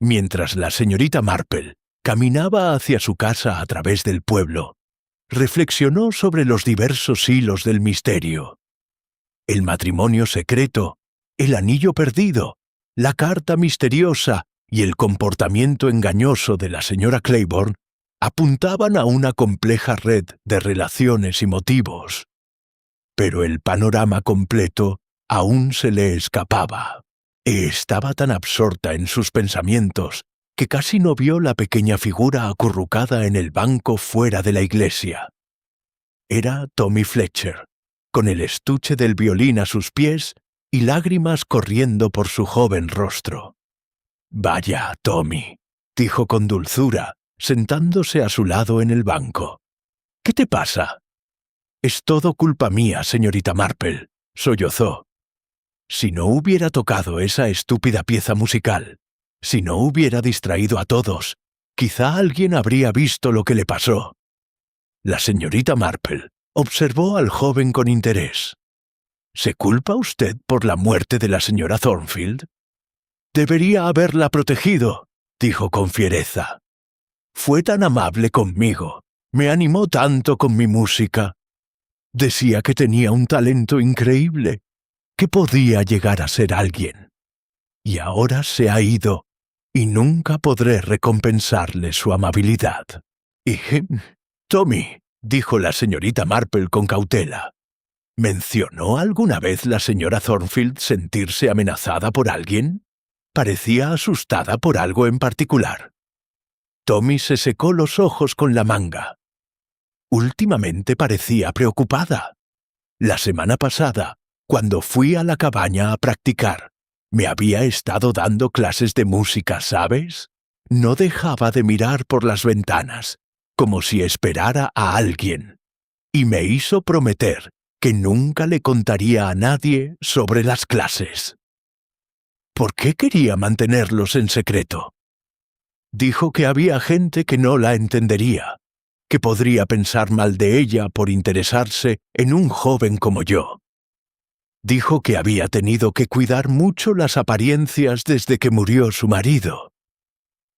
Mientras la señorita Marple caminaba hacia su casa a través del pueblo, reflexionó sobre los diversos hilos del misterio. El matrimonio secreto, el anillo perdido, la carta misteriosa y el comportamiento engañoso de la señora Claiborne apuntaban a una compleja red de relaciones y motivos. Pero el panorama completo aún se le escapaba. Estaba tan absorta en sus pensamientos que casi no vio la pequeña figura acurrucada en el banco fuera de la iglesia. Era Tommy Fletcher, con el estuche del violín a sus pies y lágrimas corriendo por su joven rostro. «Vaya, Tommy», dijo con dulzura, sentándose a su lado en el banco. «¿Qué te pasa?» «Es todo culpa mía, señorita Marple», sollozó. «Si no hubiera tocado esa estúpida pieza musical, si no hubiera distraído a todos, quizá alguien habría visto lo que le pasó». La señorita Marple observó al joven con interés. «¿Se culpa usted por la muerte de la señora Thornfield?» «Debería haberla protegido», dijo con fiereza. «Fue tan amable conmigo, me animó tanto con mi música. Decía que tenía un talento increíble, que podía llegar a ser alguien. Y ahora se ha ido, y nunca podré recompensarle su amabilidad». «Y, Tommy», dijo la señorita Marple con cautela, ¿mencionó alguna vez la señora Thornfield sentirse amenazada por alguien? Parecía asustada por algo en particular. Tommy se secó los ojos con la manga. Últimamente parecía preocupada. La semana pasada, cuando fui a la cabaña a practicar, me había estado dando clases de música, ¿sabes? No dejaba de mirar por las ventanas, como si esperara a alguien, y me hizo prometer que nunca le contaría a nadie sobre las clases. ¿Por qué quería mantenerlos en secreto? Dijo que había gente que no la entendería, que podría pensar mal de ella por interesarse en un joven como yo. Dijo que había tenido que cuidar mucho las apariencias desde que murió su marido.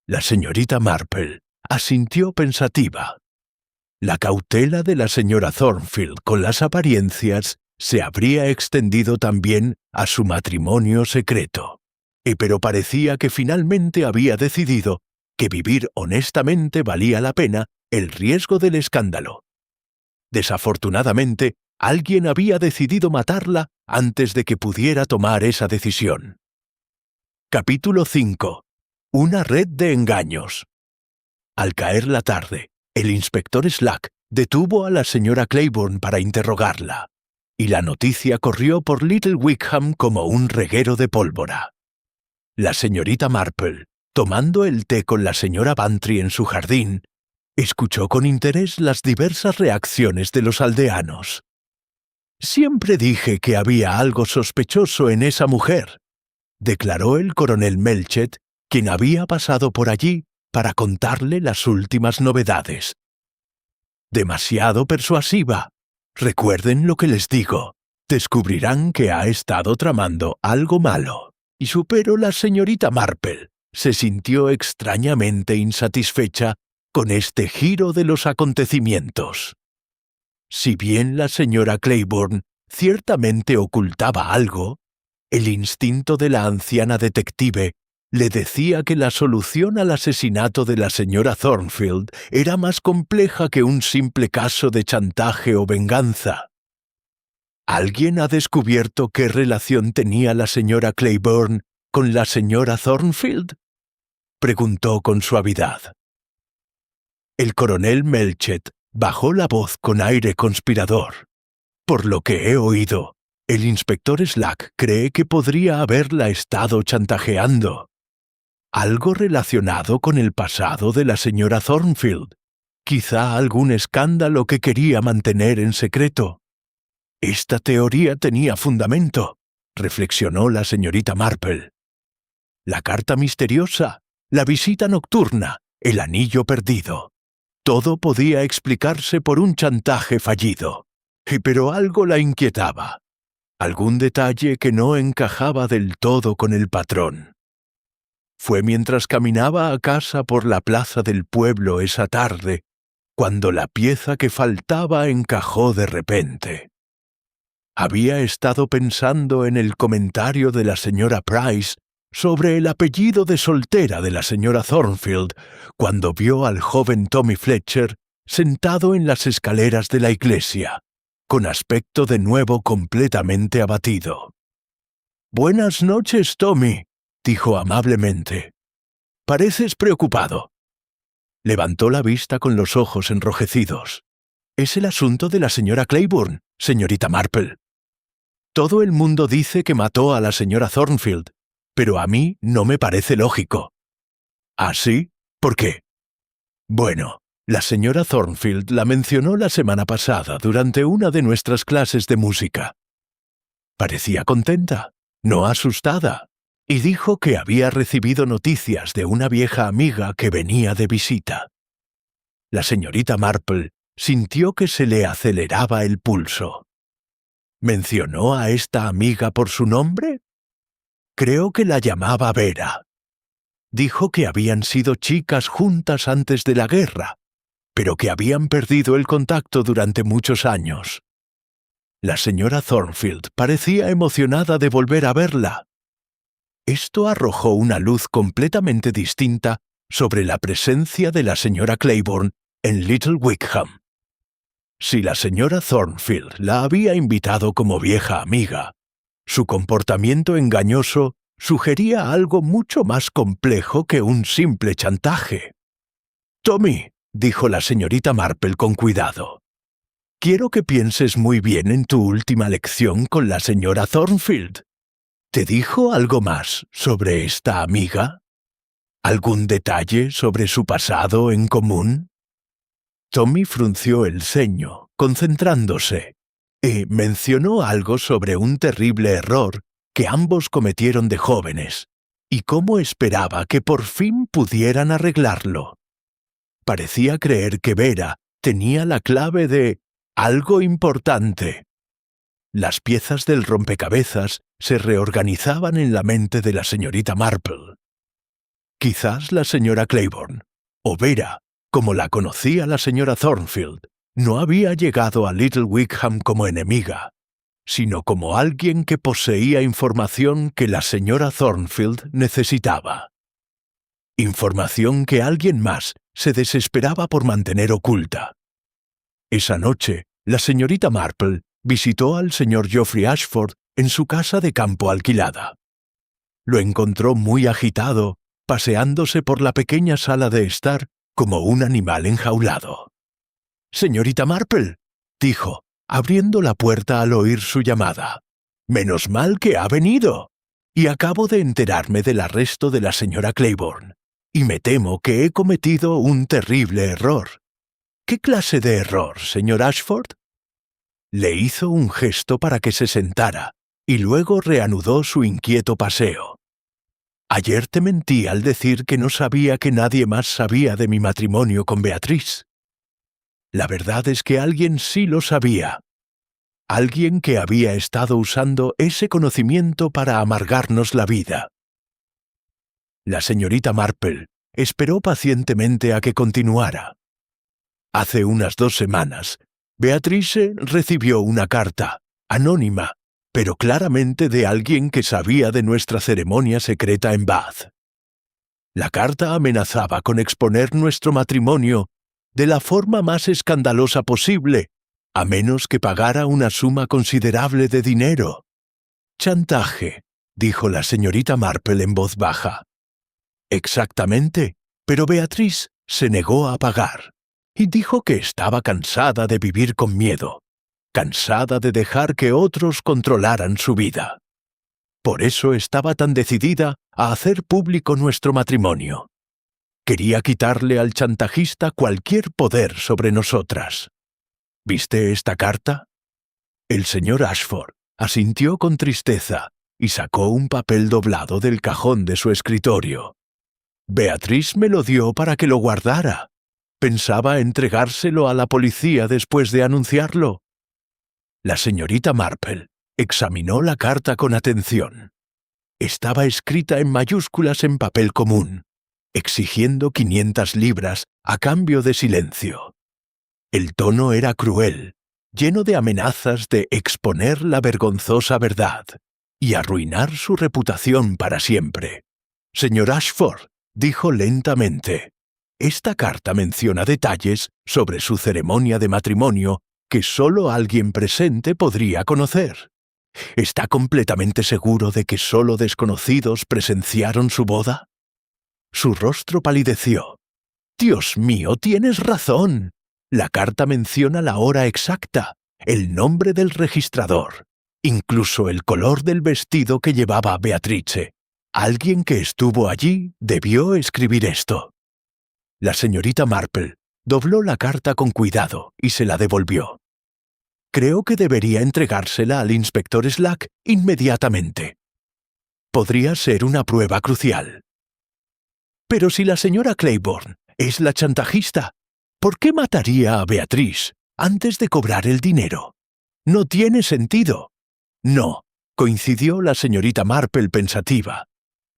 La señorita Marple asintió pensativa. La cautela de la señora Thornfield con las apariencias se habría extendido también a su matrimonio secreto, pero parecía que finalmente había decidido que vivir honestamente valía la pena el riesgo del escándalo. Desafortunadamente, alguien había decidido matarla antes de que pudiera tomar esa decisión. Capítulo 5. Una red de engaños. Al caer la tarde, el inspector Slack detuvo a la señora Claiborne para interrogarla, y la noticia corrió por Little Wickham como un reguero de pólvora. La señorita Marple, tomando el té con la señora Bantry en su jardín, escuchó con interés las diversas reacciones de los aldeanos. «Siempre dije que había algo sospechoso en esa mujer», declaró el coronel Melchett, quien había pasado por allí para contarle las últimas novedades. «Demasiado persuasiva. Recuerden lo que les digo. Descubrirán que ha estado tramando algo malo». Pero la señorita Marple se sintió extrañamente insatisfecha con este giro de los acontecimientos. Si bien la señora Claiborne ciertamente ocultaba algo, el instinto de la anciana detective le decía que la solución al asesinato de la señora Thornfield era más compleja que un simple caso de chantaje o venganza. ¿Alguien ha descubierto qué relación tenía la señora Claiborne con la señora Thornfield?, preguntó con suavidad. El coronel Melchett bajó la voz con aire conspirador. «Por lo que he oído, el inspector Slack cree que podría haberla estado chantajeando. Algo relacionado con el pasado de la señora Thornfield. Quizá algún escándalo que quería mantener en secreto». Esta teoría tenía fundamento, reflexionó la señorita Marple. La carta misteriosa, la visita nocturna, el anillo perdido. Todo podía explicarse por un chantaje fallido. Pero algo la inquietaba. Algún detalle que no encajaba del todo con el patrón. Fue mientras caminaba a casa por la plaza del pueblo esa tarde, cuando la pieza que faltaba encajó de repente. Había estado pensando en el comentario de la señora Price sobre el apellido de soltera de la señora Thornfield cuando vio al joven Tommy Fletcher sentado en las escaleras de la iglesia, con aspecto de nuevo completamente abatido. «Buenas noches, Tommy», dijo amablemente. «Pareces preocupado». Levantó la vista con los ojos enrojecidos. «Es el asunto de la señora Claiborne, señorita Marple». Todo el mundo dice que mató a la señora Thornfield, pero a mí no me parece lógico. ¿Ah, sí? ¿Por qué? Bueno, la señora Thornfield la mencionó la semana pasada durante una de nuestras clases de música. Parecía contenta, no asustada, y dijo que había recibido noticias de una vieja amiga que venía de visita. La señorita Marple sintió que se le aceleraba el pulso. ¿Mencionó a esta amiga por su nombre? Creo que la llamaba Vera. Dijo que habían sido chicas juntas antes de la guerra, pero que habían perdido el contacto durante muchos años. La señora Thornfield parecía emocionada de volver a verla. Esto arrojó una luz completamente distinta sobre la presencia de la señora Claiborne en Little Wickham. Si la señora Thornfield la había invitado como vieja amiga, su comportamiento engañoso sugería algo mucho más complejo que un simple chantaje. «Tommy», dijo la señorita Marple con cuidado, «quiero que pienses muy bien en tu última lección con la señora Thornfield. ¿Te dijo algo más sobre esta amiga? ¿Algún detalle sobre su pasado en común?» Tommy frunció el ceño, concentrándose, y mencionó algo sobre un terrible error que ambos cometieron de jóvenes, y cómo esperaba que por fin pudieran arreglarlo. Parecía creer que Vera tenía la clave de algo importante. Las piezas del rompecabezas se reorganizaban en la mente de la señorita Marple. Quizás la señora Claiborne, o Vera, como la conocía la señora Thornfield, no había llegado a Little Wickham como enemiga, sino como alguien que poseía información que la señora Thornfield necesitaba. Información que alguien más se desesperaba por mantener oculta. Esa noche, la señorita Marple visitó al señor Geoffrey Ashford en su casa de campo alquilada. Lo encontró muy agitado, paseándose por la pequeña sala de estar como un animal enjaulado. «Señorita Marple», dijo, abriendo la puerta al oír su llamada. «Menos mal que ha venido. Y acabo de enterarme del arresto de la señora Claiborne, y me temo que he cometido un terrible error». «¿Qué clase de error, señor Ashford?» Le hizo un gesto para que se sentara, y luego reanudó su inquieto paseo. «Ayer te mentí al decir que no sabía que nadie más sabía de mi matrimonio con Beatrice. La verdad es que alguien sí lo sabía. Alguien que había estado usando ese conocimiento para amargarnos la vida». La señorita Marple esperó pacientemente a que continuara. «Hace unas 2 semanas, Beatrice recibió una carta, anónima, pero claramente de alguien que sabía de nuestra ceremonia secreta en Bath. La carta amenazaba con exponer nuestro matrimonio de la forma más escandalosa posible, a menos que pagara una suma considerable de dinero». «Chantaje», dijo la señorita Marple en voz baja. «Exactamente, pero Beatrice se negó a pagar, y dijo que estaba cansada de vivir con miedo, cansada de dejar que otros controlaran su vida. Por eso estaba tan decidida a hacer público nuestro matrimonio. Quería quitarle al chantajista cualquier poder sobre nosotras. ¿Viste esta carta?» El señor Ashford asintió con tristeza y sacó un papel doblado del cajón de su escritorio. «Beatriz me lo dio para que lo guardara. Pensaba entregárselo a la policía después de anunciarlo». La señorita Marple examinó la carta con atención. Estaba escrita en mayúsculas en papel común, exigiendo 500 libras a cambio de silencio. El tono era cruel, lleno de amenazas de exponer la vergonzosa verdad y arruinar su reputación para siempre. «Señor Ashford», dijo lentamente, «esta carta menciona detalles sobre su ceremonia de matrimonio que solo alguien presente podría conocer. ¿Está completamente seguro de que solo desconocidos presenciaron su boda?» Su rostro palideció. «Dios mío, tienes razón. La carta menciona la hora exacta, el nombre del registrador, incluso el color del vestido que llevaba Beatrice. Alguien que estuvo allí debió escribir esto. La señorita Marple dobló la carta con cuidado y se la devolvió. Creo que debería entregársela al inspector Slack inmediatamente. Podría ser una prueba crucial. Pero si la señora Claiborne es la chantajista, ¿por qué mataría a Beatrice antes de cobrar el dinero? No tiene sentido. No, coincidió la señorita Marple pensativa.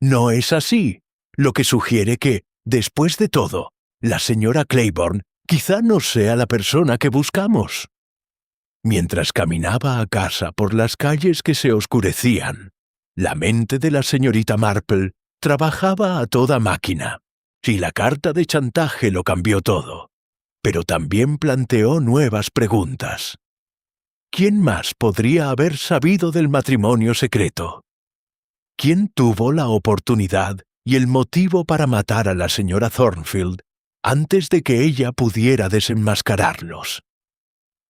No es así, lo que sugiere que, después de todo, la señora Claiborne quizá no sea la persona que buscamos. Mientras caminaba a casa por las calles que se oscurecían, la mente de la señorita Marple trabajaba a toda máquina, y la carta de chantaje lo cambió todo, pero también planteó nuevas preguntas. ¿Quién más podría haber sabido del matrimonio secreto? ¿Quién tuvo la oportunidad y el motivo para matar a la señora Thornfield antes de que ella pudiera desenmascararlos?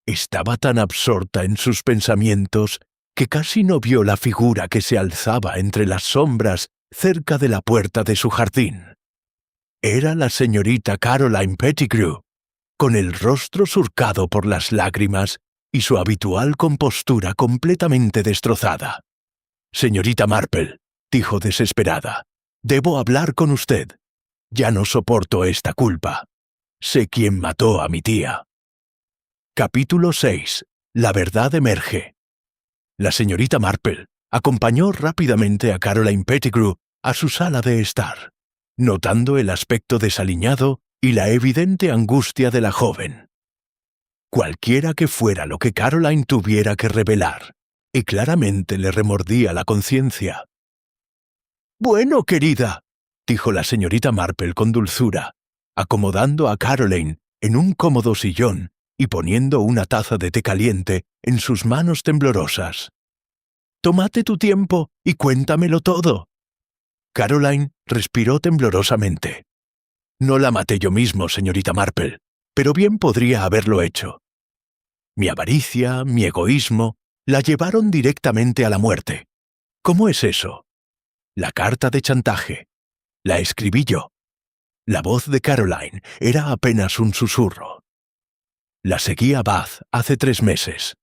Estaba tan absorta en sus pensamientos que casi no vio la figura que se alzaba entre las sombras cerca de la puerta de su jardín. Era la señorita Caroline Pettigrew, con el rostro surcado por las lágrimas y su habitual compostura completamente destrozada. «Señorita Marple», dijo desesperada, «debo hablar con usted. Ya no soporto esta culpa. Sé quién mató a mi tía». Capítulo 6. La verdad emerge. La señorita Marple acompañó rápidamente a Caroline Pettigrew a su sala de estar, notando el aspecto desaliñado y la evidente angustia de la joven. Cualquiera que fuera lo que Caroline tuviera que revelar, y claramente le remordía la conciencia. «Bueno, querida», dijo la señorita Marple con dulzura, acomodando a Caroline en un cómodo sillón y poniendo una taza de té caliente en sus manos temblorosas. «Tómate tu tiempo y cuéntamelo todo». Caroline respiró temblorosamente. «No la maté yo mismo, señorita Marple, pero bien podría haberlo hecho. Mi avaricia, mi egoísmo, la llevaron directamente a la muerte. ¿Cómo es eso? La carta de chantaje. La escribí yo». La voz de Caroline era apenas un susurro. La seguía Bath hace 3 meses.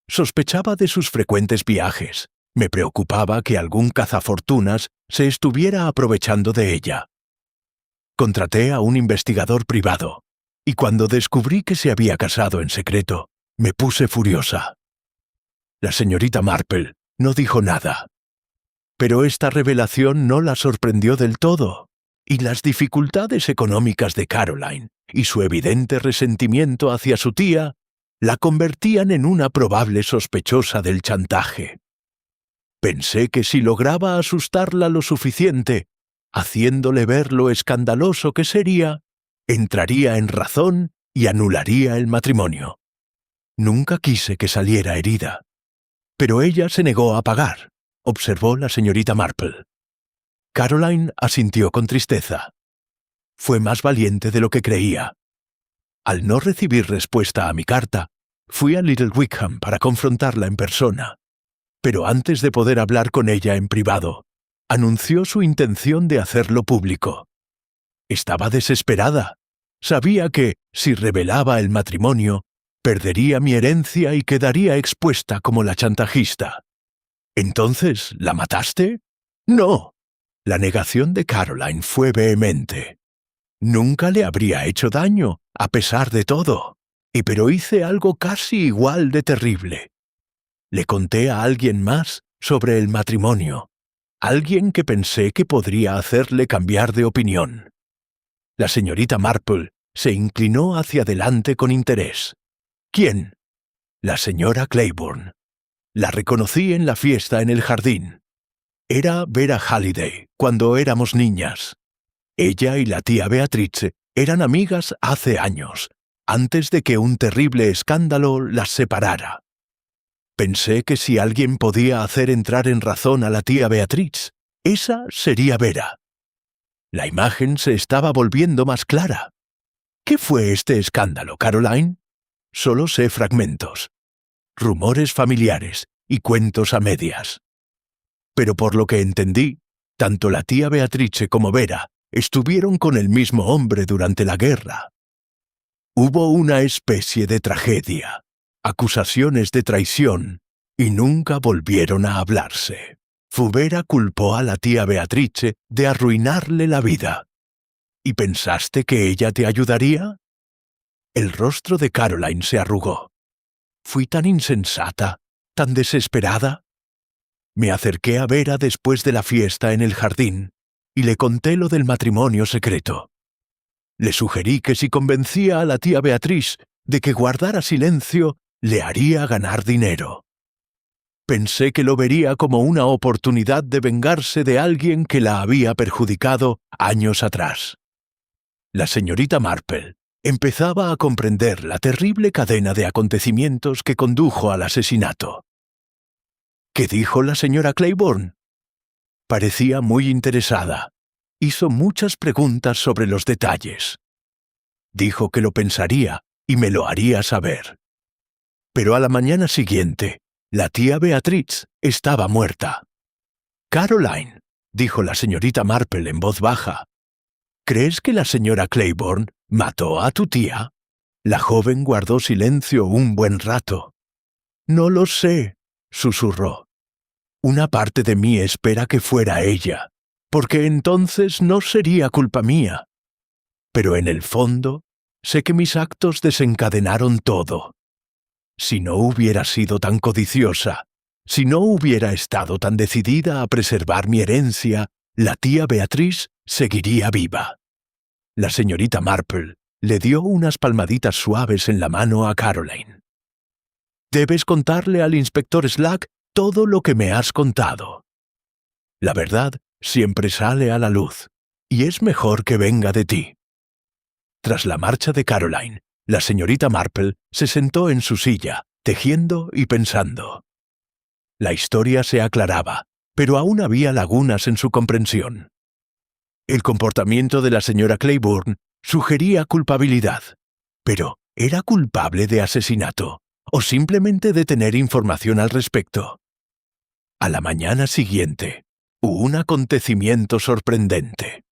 Sospechaba de sus frecuentes viajes. Me preocupaba que algún cazafortunas se estuviera aprovechando de ella. Contraté a un investigador privado, y cuando descubrí que se había casado en secreto, me puse furiosa. La señorita Marple no dijo nada. Pero esta revelación no la sorprendió del todo, y las dificultades económicas de Caroline y su evidente resentimiento hacia su tía la convertían en una probable sospechosa del chantaje. Pensé que si lograba asustarla lo suficiente, haciéndole ver lo escandaloso que sería, entraría en razón y anularía el matrimonio. Nunca quise que saliera herida. Pero ella se negó a pagar, observó la señorita Marple. Caroline asintió con tristeza. Fue más valiente de lo que creía. Al no recibir respuesta a mi carta, fui a Little Wickham para confrontarla en persona. Pero antes de poder hablar con ella en privado, anunció su intención de hacerlo público. Estaba desesperada. Sabía que, si revelaba el matrimonio, perdería mi herencia y quedaría expuesta como la chantajista. «¿Entonces, la mataste?» «No». La negación de Caroline fue vehemente. Nunca le habría hecho daño, a pesar de todo, pero hice algo casi igual de terrible. Le conté a alguien más sobre el matrimonio, alguien que pensé que podría hacerle cambiar de opinión. La señorita Marple se inclinó hacia adelante con interés. ¿Quién? La señora Claiborne. La reconocí en la fiesta en el jardín. Era Vera Halliday, cuando éramos niñas. Ella y la tía Beatrice eran amigas hace años, antes de que un terrible escándalo las separara. Pensé que si alguien podía hacer entrar en razón a la tía Beatrice, esa sería Vera. La imagen se estaba volviendo más clara. ¿Qué fue este escándalo, Caroline? Solo sé fragmentos. Rumores familiares y cuentos a medias. Pero por lo que entendí, tanto la tía Beatrice como Vera estuvieron con el mismo hombre durante la guerra. Hubo una especie de tragedia, acusaciones de traición, y nunca volvieron a hablarse. Fubera culpó a la tía Beatrice de arruinarle la vida. ¿Y pensaste que ella te ayudaría? El rostro de Caroline se arrugó. Fui tan insensata, tan desesperada. Me acerqué a Vera después de la fiesta en el jardín y le conté lo del matrimonio secreto. Le sugerí que si convencía a la tía Beatriz de que guardara silencio, le haría ganar dinero. Pensé que lo vería como una oportunidad de vengarse de alguien que la había perjudicado años atrás. La señorita Marple empezaba a comprender la terrible cadena de acontecimientos que condujo al asesinato. ¿Qué dijo la señora Claiborne? Parecía muy interesada. Hizo muchas preguntas sobre los detalles. Dijo que lo pensaría y me lo haría saber. Pero a la mañana siguiente, la tía Beatriz estaba muerta. «Caroline», dijo la señorita Marple en voz baja, «¿crees que la señora Claiborne mató a tu tía?» La joven guardó silencio un buen rato. «No lo sé», susurró. «Una parte de mí espera que fuera ella, porque entonces no sería culpa mía. Pero en el fondo, sé que mis actos desencadenaron todo. Si no hubiera sido tan codiciosa, si no hubiera estado tan decidida a preservar mi herencia, la tía Beatriz seguiría viva». La señorita Marple le dio unas palmaditas suaves en la mano a Caroline. «Debes contarle al inspector Slack todo lo que me has contado. La verdad siempre sale a la luz, y es mejor que venga de ti». Tras la marcha de Caroline, la señorita Marple se sentó en su silla, tejiendo y pensando. La historia se aclaraba, pero aún había lagunas en su comprensión. El comportamiento de la señora Claiborne sugería culpabilidad, pero ¿era culpable de asesinato o simplemente de tener información al respecto? A la mañana siguiente, hubo un acontecimiento sorprendente.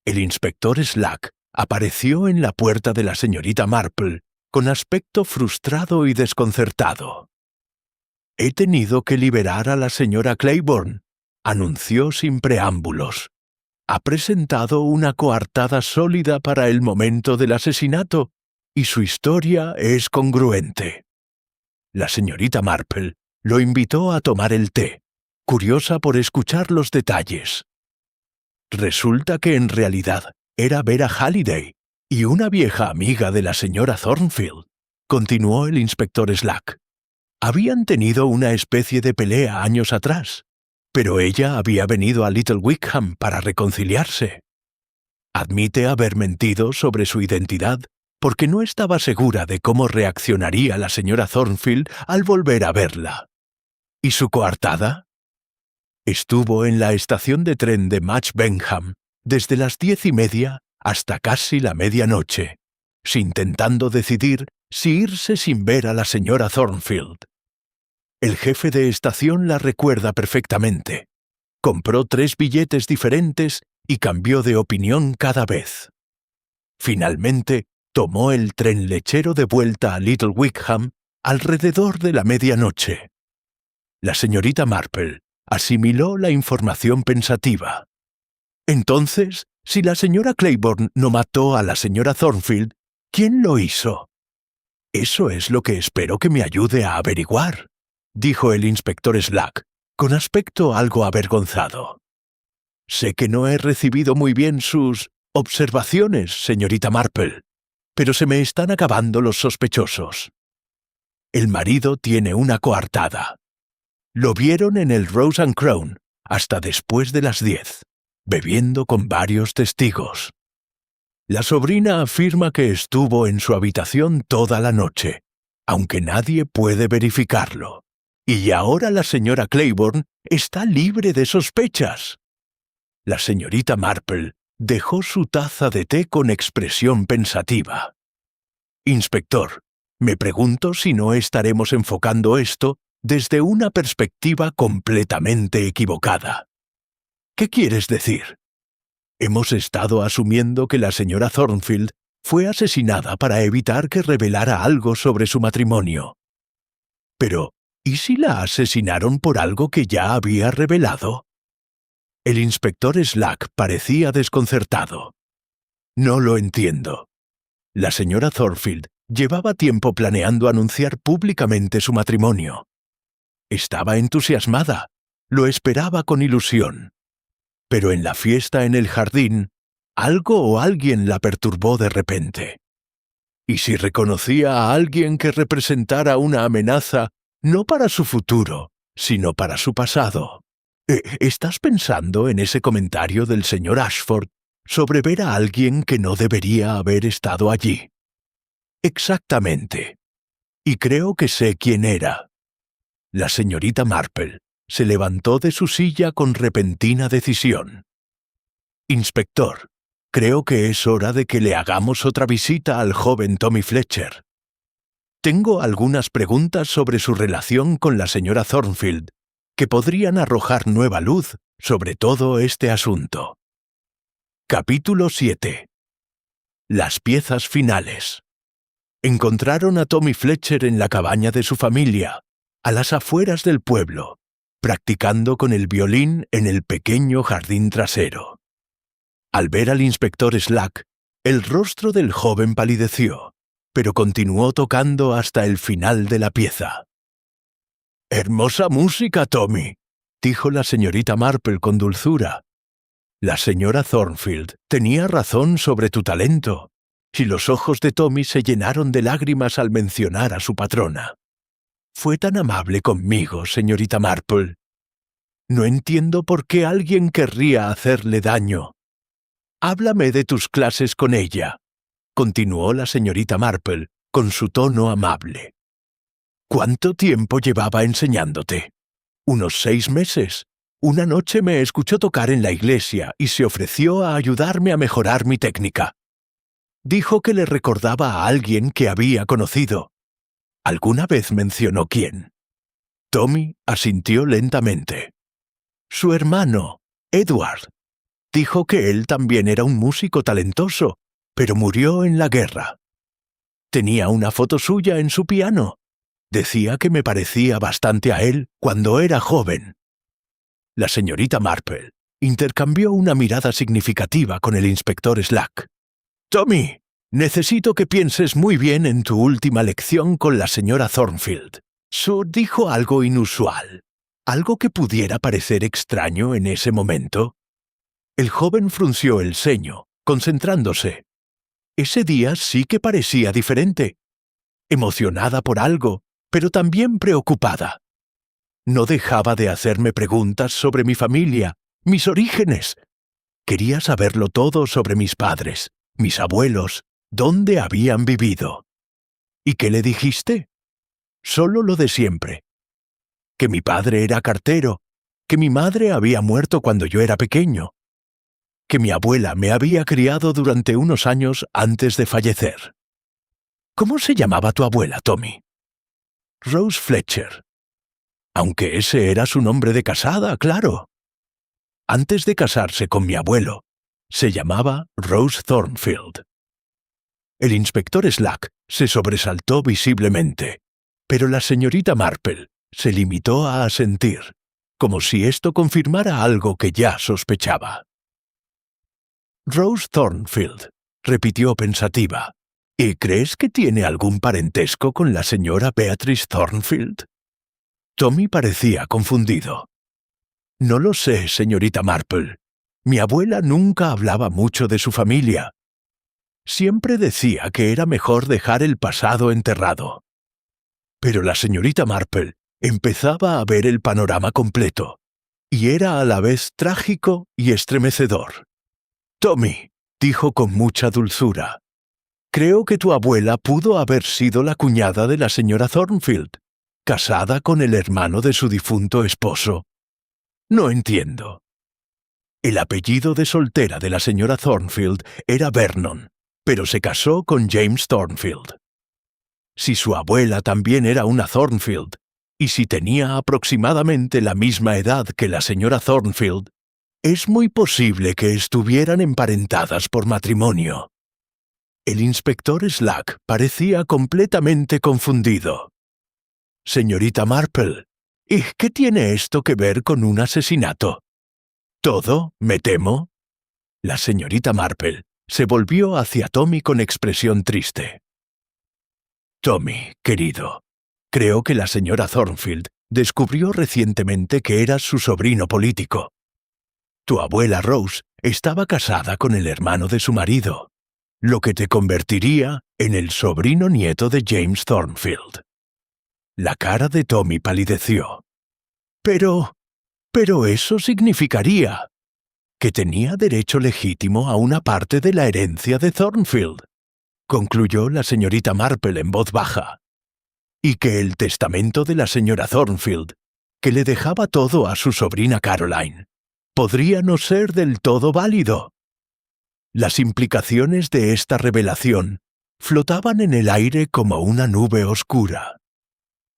El inspector Slack apareció en la puerta de la señorita Marple con aspecto frustrado y desconcertado. «He tenido que liberar a la señora Claiborne», anunció sin preámbulos. «Ha presentado una coartada sólida para el momento del asesinato, y su historia es congruente». La señorita Marple lo invitó a tomar el té, curiosa por escuchar los detalles. Resulta que en realidad era Vera Halliday y una vieja amiga de la señora Thornfield, continuó el inspector Slack. Habían tenido una especie de pelea años atrás, pero ella había venido a Little Wickham para reconciliarse. Admite haber mentido sobre su identidad porque no estaba segura de cómo reaccionaría la señora Thornfield al volver a verla. ¿Y su coartada? Estuvo en la estación de tren de Match Benham desde las 10:30 hasta casi la medianoche, intentando decidir si irse sin ver a la señora Thornfield. El jefe de estación la recuerda perfectamente. Compró 3 billetes diferentes y cambió de opinión cada vez. Finalmente, tomó el tren lechero de vuelta a Little Wickham alrededor de la medianoche. La señorita Marple asimiló la información pensativa. Entonces, si la señora Claiborne no mató a la señora Thornfield, ¿quién lo hizo? Eso es lo que espero que me ayude a averiguar, dijo el inspector Slack, con aspecto algo avergonzado. Sé que no he recibido muy bien sus observaciones, señorita Marple, pero se me están acabando los sospechosos. El marido tiene una coartada. Lo vieron en el Rose and Crown hasta después de las 10, bebiendo con varios testigos. La sobrina afirma que estuvo en su habitación toda la noche, aunque nadie puede verificarlo. Y ahora la señora Claiborne está libre de sospechas. La señorita Marple dejó su taza de té con expresión pensativa. Inspector, me pregunto si no estaremos enfocando esto desde una perspectiva completamente equivocada. ¿Qué quieres decir? Hemos estado asumiendo que la señora Thornfield fue asesinada para evitar que revelara algo sobre su matrimonio. Pero, ¿y si la asesinaron por algo que ya había revelado? El inspector Slack parecía desconcertado. No lo entiendo. La señora Thornfield llevaba tiempo planeando anunciar públicamente su matrimonio. Estaba entusiasmada, lo esperaba con ilusión. Pero en la fiesta en el jardín, algo o alguien la perturbó de repente. ¿Y si reconocía a alguien que representara una amenaza no para su futuro, sino para su pasado? ¿Estás pensando en ese comentario del señor Ashford sobre ver a alguien que no debería haber estado allí? Exactamente. Y creo que sé quién era. La señorita Marple se levantó de su silla con repentina decisión. Inspector, creo que es hora de que le hagamos otra visita al joven Tommy Fletcher. Tengo algunas preguntas sobre su relación con la señora Thornfield que podrían arrojar nueva luz sobre todo este asunto. Capítulo 7. Las piezas finales. Encontraron a Tommy Fletcher en la cabaña de su familia, a las afueras del pueblo, practicando con el violín en el pequeño jardín trasero. Al ver al inspector Slack, el rostro del joven palideció, pero continuó tocando hasta el final de la pieza. «Hermosa música, Tommy», dijo la señorita Marple con dulzura. La señora Thornfield tenía razón sobre tu talento, y los ojos de Tommy se llenaron de lágrimas al mencionar a su patrona. Fue tan amable conmigo, señorita Marple. No entiendo por qué alguien querría hacerle daño. Háblame de tus clases con ella, continuó la señorita Marple con su tono amable. ¿Cuánto tiempo llevaba enseñándote? Unos 6 meses. Una noche me escuchó tocar en la iglesia y se ofreció a ayudarme a mejorar mi técnica. Dijo que le recordaba a alguien que había conocido. ¿Alguna vez mencionó quién? Tommy asintió lentamente. Su hermano, Edward. Dijo que él también era un músico talentoso, pero murió en la guerra. Tenía una foto suya en su piano. Decía que me parecía bastante a él cuando era joven. La señorita Marple intercambió una mirada significativa con el inspector Slack. «Tommy, necesito que pienses muy bien en tu última lección con la señora Thornfield. Sue dijo algo inusual, algo que pudiera parecer extraño en ese momento». El joven frunció el ceño, concentrándose. Ese día sí que parecía diferente. Emocionada por algo, pero también preocupada. No dejaba de hacerme preguntas sobre mi familia, mis orígenes. Quería saberlo todo sobre mis padres, mis abuelos, dónde habían vivido. ¿Y qué le dijiste? Solo lo de siempre. Que mi padre era cartero, que mi madre había muerto cuando yo era pequeño, que mi abuela me había criado durante unos años antes de fallecer. ¿Cómo se llamaba tu abuela, Tommy? Rose Fletcher. Aunque ese era su nombre de casada, claro. Antes de casarse con mi abuelo, se llamaba Rose Thornfield. El inspector Slack se sobresaltó visiblemente, pero la señorita Marple se limitó a asentir, como si esto confirmara algo que ya sospechaba. Rose Thornfield, repitió pensativa. ¿Y crees que tiene algún parentesco con la señora Beatrice Thornfield? Tommy parecía confundido. No lo sé, señorita Marple. Mi abuela nunca hablaba mucho de su familia. Siempre decía que era mejor dejar el pasado enterrado. Pero la señorita Marple empezaba a ver el panorama completo, y era a la vez trágico y estremecedor. Tommy, dijo con mucha dulzura, creo que tu abuela pudo haber sido la cuñada de la señora Thornfield, casada con el hermano de su difunto esposo. No entiendo. El apellido de soltera de la señora Thornfield era Vernon, pero se casó con James Thornfield. Si su abuela también era una Thornfield, y si tenía aproximadamente la misma edad que la señora Thornfield, es muy posible que estuvieran emparentadas por matrimonio. El inspector Slack parecía completamente confundido. «Señorita Marple, ¿y qué tiene esto que ver con un asesinato?» «Todo, me temo». La señorita Marple se volvió hacia Tommy con expresión triste. «Tommy, querido, creo que la señora Thornfield descubrió recientemente que eras su sobrino político. Tu abuela Rose estaba casada con el hermano de su marido, lo que te convertiría en el sobrino nieto de James Thornfield». La cara de Tommy palideció. Pero eso significaría que tenía derecho legítimo a una parte de la herencia de Thornfield, concluyó la señorita Marple en voz baja, y que el testamento de la señora Thornfield, que le dejaba todo a su sobrina Caroline, podría no ser del todo válido. Las implicaciones de esta revelación flotaban en el aire como una nube oscura.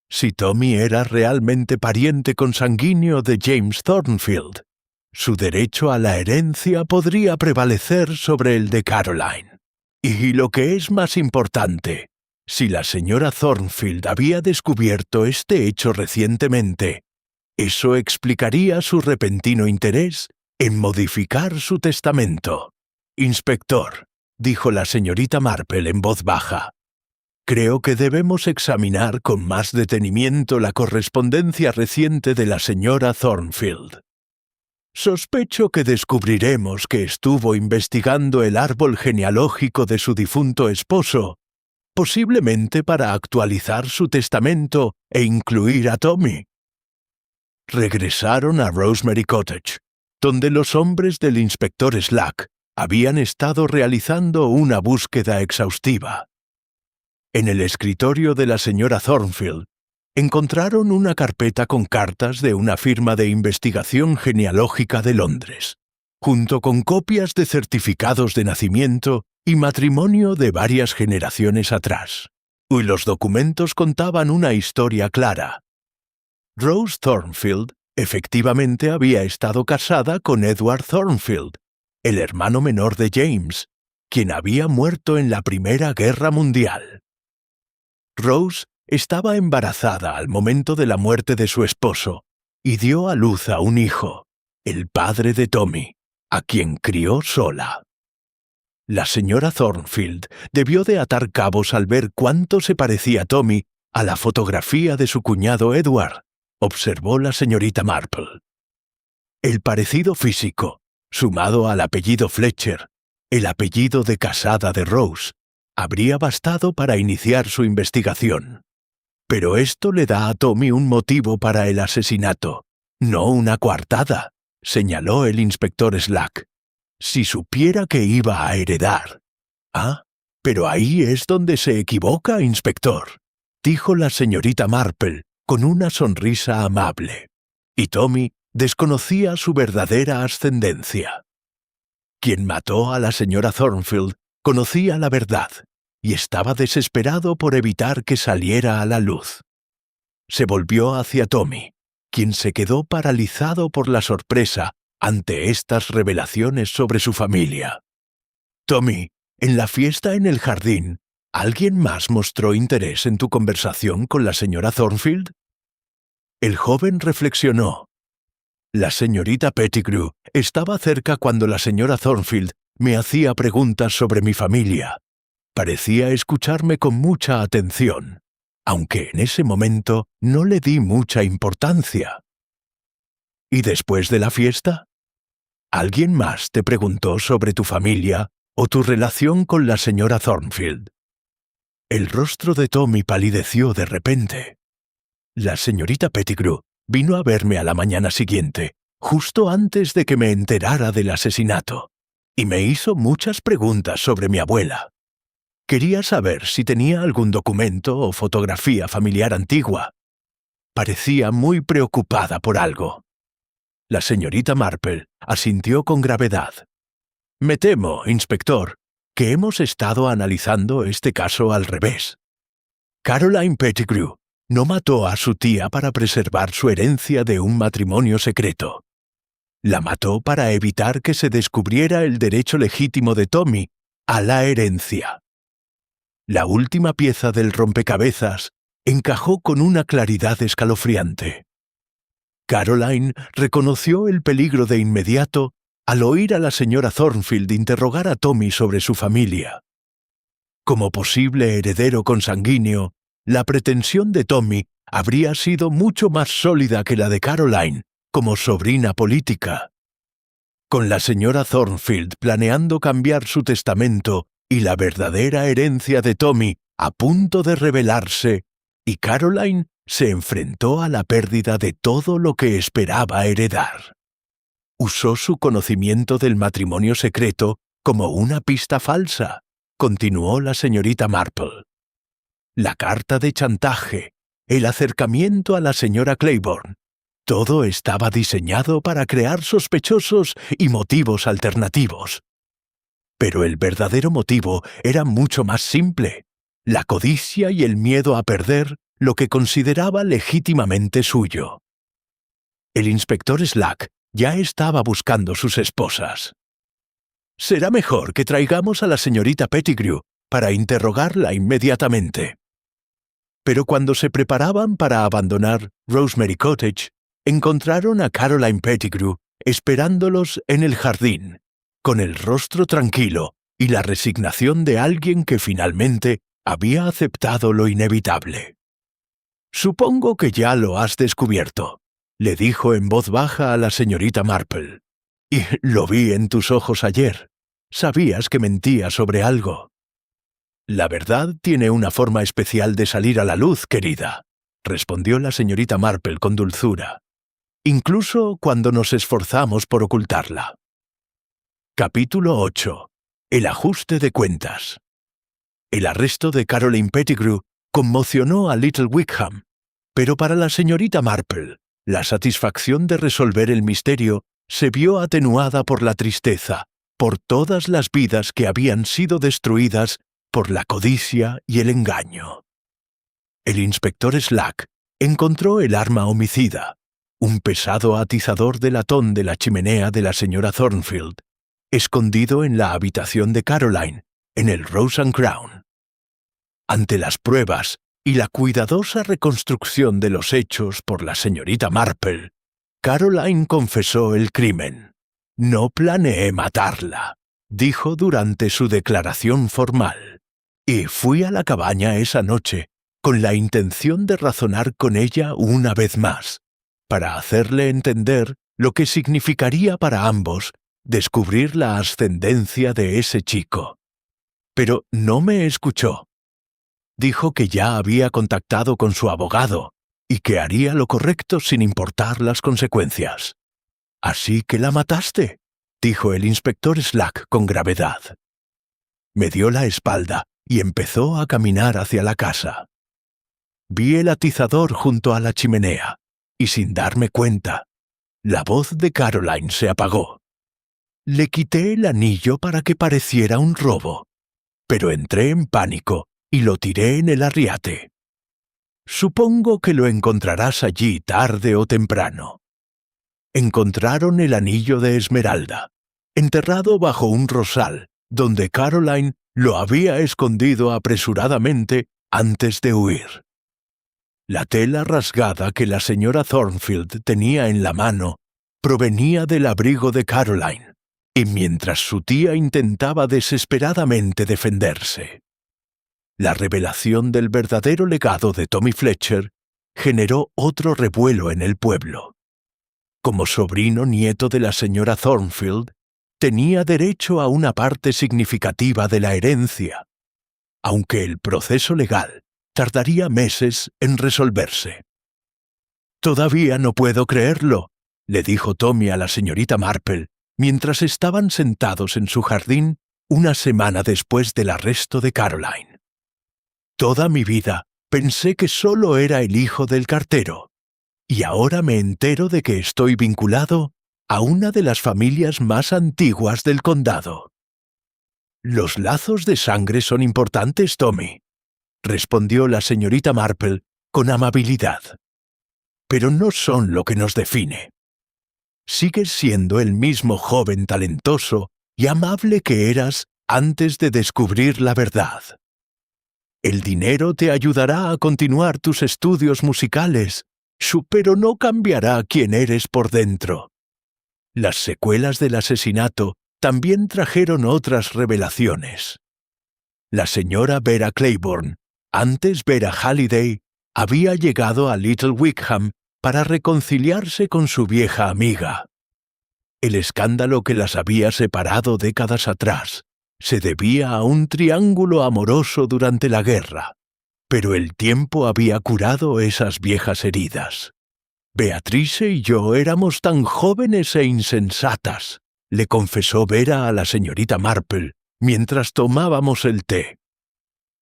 Si Tommy era realmente pariente consanguíneo de James Thornfield, su derecho a la herencia podría prevalecer sobre el de Caroline. Y lo que es más importante, si la señora Thornfield había descubierto este hecho recientemente, eso explicaría su repentino interés en modificar su testamento. «Inspector», dijo la señorita Marple en voz baja, «creo que debemos examinar con más detenimiento la correspondencia reciente de la señora Thornfield. Sospecho que descubriremos que estuvo investigando el árbol genealógico de su difunto esposo, posiblemente para actualizar su testamento e incluir a Tommy». Regresaron a Rosemary Cottage, donde los hombres del inspector Slack habían estado realizando una búsqueda exhaustiva. En el escritorio de la señora Thornfield encontraron una carpeta con cartas de una firma de investigación genealógica de Londres, junto con copias de certificados de nacimiento y matrimonio de varias generaciones atrás. Y los documentos contaban una historia clara. Rose Thornfield efectivamente había estado casada con Edward Thornfield, el hermano menor de James, quien había muerto en la Primera Guerra Mundial. Rose estaba embarazada al momento de la muerte de su esposo y dio a luz a un hijo, el padre de Tommy, a quien crió sola. La señora Thornfield debió de atar cabos al ver cuánto se parecía Tommy a la fotografía de su cuñado Edward, observó la señorita Marple. El parecido físico, sumado al apellido Fletcher, el apellido de casada de Rose, habría bastado para iniciar su investigación. Pero esto le da a Tommy un motivo para el asesinato, no una coartada, señaló el inspector Slack. Si supiera que iba a heredar. «Ah, pero ahí es donde se equivoca, inspector», dijo la señorita Marple con una sonrisa amable. Y Tommy desconocía su verdadera ascendencia. Quien mató a la señora Thornfield conocía la verdad y estaba desesperado por evitar que saliera a la luz. Se volvió hacia Tommy, quien se quedó paralizado por la sorpresa ante estas revelaciones sobre su familia. «Tommy, en la fiesta en el jardín, ¿alguien más mostró interés en tu conversación con la señora Thornfield?» El joven reflexionó. La señorita Pettigrew estaba cerca cuando la señora Thornfield me hacía preguntas sobre mi familia. Parecía escucharme con mucha atención, aunque en ese momento no le di mucha importancia. ¿Y después de la fiesta? ¿Alguien más te preguntó sobre tu familia o tu relación con la señora Thornfield? El rostro de Tommy palideció de repente. La señorita Pettigrew vino a verme a la mañana siguiente, justo antes de que me enterara del asesinato, y me hizo muchas preguntas sobre mi abuela. Quería saber si tenía algún documento o fotografía familiar antigua. Parecía muy preocupada por algo. La señorita Marple asintió con gravedad. «Me temo, inspector, que hemos estado analizando este caso al revés. Caroline Pettigrew no mató a su tía para preservar su herencia de un matrimonio secreto. La mató para evitar que se descubriera el derecho legítimo de Tommy a la herencia. La última pieza del rompecabezas encajó con una claridad escalofriante. Caroline reconoció el peligro de inmediato al oír a la señora Thornfield interrogar a Tommy sobre su familia. Como posible heredero consanguíneo, la pretensión de Tommy habría sido mucho más sólida que la de Caroline como sobrina política. Con la señora Thornfield planeando cambiar su testamento y la verdadera herencia de Tommy a punto de revelarse, y Caroline se enfrentó a la pérdida de todo lo que esperaba heredar. Usó su conocimiento del matrimonio secreto como una pista falsa, continuó la señorita Marple. La carta de chantaje, el acercamiento a la señora Claiborne, todo estaba diseñado para crear sospechosos y motivos alternativos. Pero el verdadero motivo era mucho más simple: la codicia y el miedo a perder lo que consideraba legítimamente suyo. El inspector Slack ya estaba buscando sus esposas. «Será mejor que traigamos a la señorita Pettigrew para interrogarla inmediatamente». Pero cuando se preparaban para abandonar Rosemary Cottage, encontraron a Caroline Pettigrew esperándolos en el jardín, con el rostro tranquilo y la resignación de alguien que finalmente había aceptado lo inevitable. «Supongo que ya lo has descubierto», le dijo en voz baja a la señorita Marple. «Y lo vi en tus ojos ayer. Sabías que mentía sobre algo». «La verdad tiene una forma especial de salir a la luz, querida», respondió la señorita Marple con dulzura, «incluso cuando nos esforzamos por ocultarla». Capítulo 8. El ajuste de cuentas. El arresto de Caroline Pettigrew conmocionó a Little Wickham, pero para la señorita Marple, la satisfacción de resolver el misterio se vio atenuada por la tristeza, por todas las vidas que habían sido destruidas por la codicia y el engaño. El inspector Slack encontró el arma homicida, un pesado atizador de latón de la chimenea de la señora Thornfield, escondido en la habitación de Caroline, en el Rose and Crown. Ante las pruebas y la cuidadosa reconstrucción de los hechos por la señorita Marple, Caroline confesó el crimen. «No planeé matarla», dijo durante su declaración formal, «y fui a la cabaña esa noche con la intención de razonar con ella una vez más, para hacerle entender lo que significaría para ambos descubrir la ascendencia de ese chico. Pero no me escuchó. Dijo que ya había contactado con su abogado y que haría lo correcto sin importar las consecuencias. «¿Así que la mataste?», dijo el inspector Slack con gravedad. Me dio la espalda y empezó a caminar hacia la casa. Vi el atizador junto a la chimenea y, sin darme cuenta, la voz de Caroline se apagó. Le quité el anillo para que pareciera un robo, pero entré en pánico y lo tiré en el arriate. Supongo que lo encontrarás allí tarde o temprano. Encontraron el anillo de esmeralda, enterrado bajo un rosal, donde Caroline lo había escondido apresuradamente antes de huir. La tela rasgada que la señora Thornfield tenía en la mano provenía del abrigo de Caroline, y mientras su tía intentaba desesperadamente defenderse. La revelación del verdadero legado de Tommy Fletcher generó otro revuelo en el pueblo. Como sobrino nieto de la señora Thornfield, tenía derecho a una parte significativa de la herencia, aunque el proceso legal tardaría meses en resolverse. «Todavía no puedo creerlo», le dijo Tommy a la señorita Marple, mientras estaban sentados en su jardín una semana después del arresto de Caroline. «Toda mi vida pensé que solo era el hijo del cartero, y ahora me entero de que estoy vinculado a una de las familias más antiguas del condado». «Los lazos de sangre son importantes, Tommy», respondió la señorita Marple con amabilidad. Pero no son lo que nos define. Sigues siendo el mismo joven talentoso y amable que eras antes de descubrir la verdad. El dinero te ayudará a continuar tus estudios musicales, pero no cambiará quién eres por dentro. Las secuelas del asesinato también trajeron otras revelaciones. La señora Vera Claiborne, antes Vera Halliday, había llegado a Little Wickham para reconciliarse con su vieja amiga. El escándalo que las había separado décadas atrás se debía a un triángulo amoroso durante la guerra, pero el tiempo había curado esas viejas heridas. Beatrice y yo éramos tan jóvenes e insensatas, le confesó Vera a la señorita Marple mientras tomábamos el té.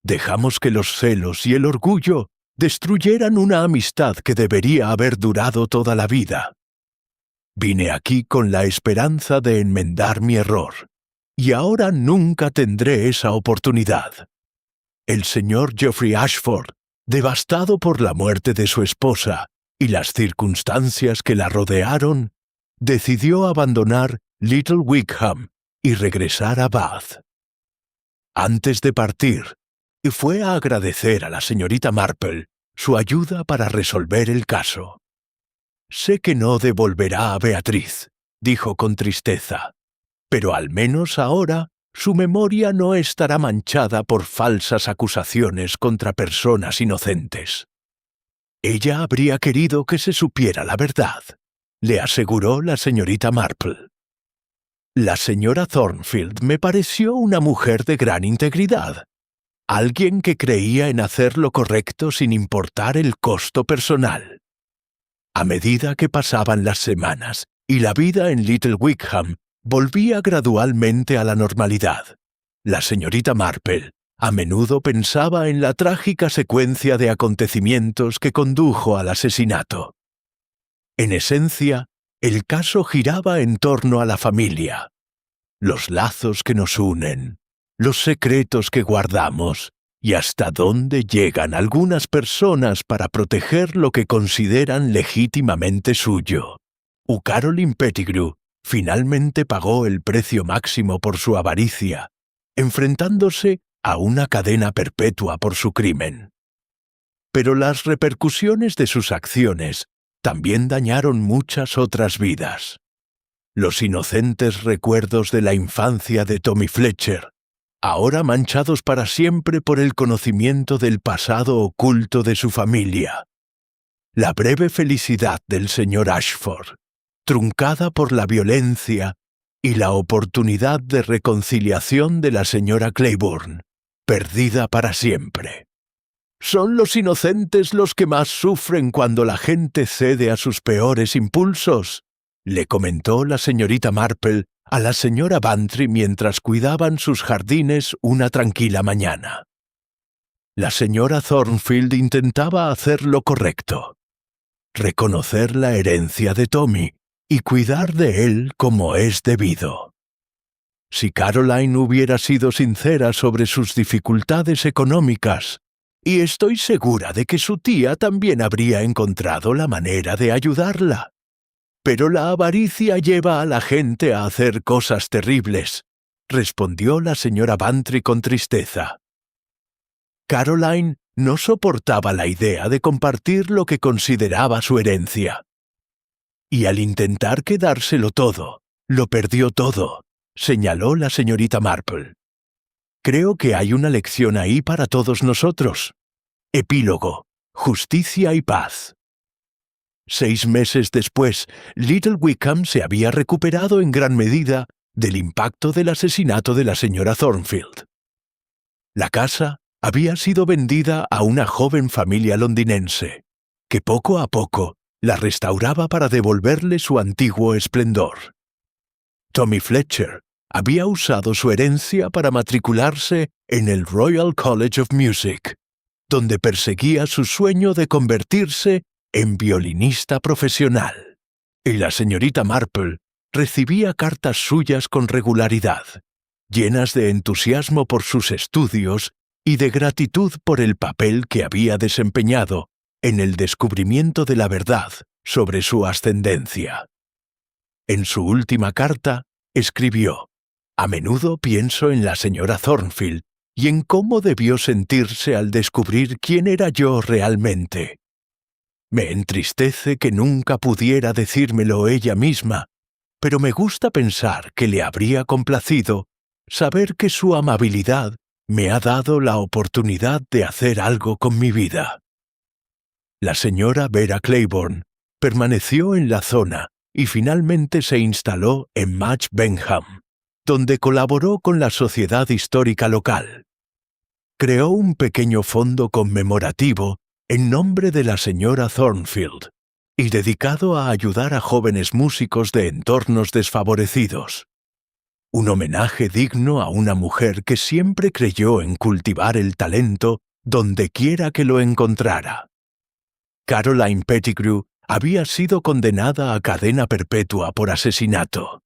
Dejamos que los celos y el orgullo destruyeran una amistad que debería haber durado toda la vida. Vine aquí con la esperanza de enmendar mi error, y ahora nunca tendré esa oportunidad. El señor Geoffrey Ashford, devastado por la muerte de su esposa y las circunstancias que la rodearon, decidió abandonar Little Wickham y regresar a Bath. Antes de partir, fue a agradecer a la señorita Marple su ayuda para resolver el caso. «Sé que no devolverá a Beatriz», dijo con tristeza, «pero al menos ahora su memoria no estará manchada por falsas acusaciones contra personas inocentes». «Ella habría querido que se supiera la verdad», le aseguró la señorita Marple. «La señora Thornfield me pareció una mujer de gran integridad, alguien que creía en hacer lo correcto sin importar el costo personal». A medida que pasaban las semanas y la vida en Little Wickham volvía gradualmente a la normalidad, la señorita Marple a menudo pensaba en la trágica secuencia de acontecimientos que condujo al asesinato. En esencia, el caso giraba en torno a la familia, los lazos que nos unen, los secretos que guardamos y hasta dónde llegan algunas personas para proteger lo que consideran legítimamente suyo. Caroline Pettigrew finalmente pagó el precio máximo por su avaricia, enfrentándose a una cadena perpetua por su crimen. Pero las repercusiones de sus acciones también dañaron muchas otras vidas. Los inocentes recuerdos de la infancia de Tommy Fletcher, ahora manchados para siempre por el conocimiento del pasado oculto de su familia. La breve felicidad del señor Ashford, truncada por la violencia, y la oportunidad de reconciliación de la señora Claiborne, perdida para siempre. Son los inocentes los que más sufren cuando la gente cede a sus peores impulsos, le comentó la señorita Marple a la señora Bantry mientras cuidaban sus jardines una tranquila mañana. La señora Thornfield intentaba hacer lo correcto, reconocer la herencia de Tommy y cuidar de él como es debido. Si Caroline hubiera sido sincera sobre sus dificultades económicas, y estoy segura de que su tía también habría encontrado la manera de ayudarla. Pero la avaricia lleva a la gente a hacer cosas terribles, respondió la señora Bantry con tristeza. Caroline no soportaba la idea de compartir lo que consideraba su herencia. Y al intentar quedárselo todo, lo perdió todo, señaló la señorita Marple. Creo que hay una lección ahí para todos nosotros. Epílogo: Justicia y paz. 6 meses después, Little Wickham se había recuperado en gran medida del impacto del asesinato de la señora Thornfield. La casa había sido vendida a una joven familia londinense, que poco a poco la restauraba para devolverle su antiguo esplendor. Tommy Fletcher había usado su herencia para matricularse en el Royal College of Music, donde perseguía su sueño de convertirse en violinista profesional, y la señorita Marple recibía cartas suyas con regularidad, llenas de entusiasmo por sus estudios y de gratitud por el papel que había desempeñado en el descubrimiento de la verdad sobre su ascendencia. En su última carta, escribió: «A menudo pienso en la señora Thornfield y en cómo debió sentirse al descubrir quién era yo realmente. Me entristece que nunca pudiera decírmelo ella misma, pero me gusta pensar que le habría complacido saber que su amabilidad me ha dado la oportunidad de hacer algo con mi vida». La señora Vera Claiborne permaneció en la zona y finalmente se instaló en Match Benham, donde colaboró con la sociedad histórica local. Creó un pequeño fondo conmemorativo en nombre de la señora Thornfield y dedicado a ayudar a jóvenes músicos de entornos desfavorecidos. Un homenaje digno a una mujer que siempre creyó en cultivar el talento donde quiera que lo encontrara. Caroline Pettigrew había sido condenada a cadena perpetua por asesinato.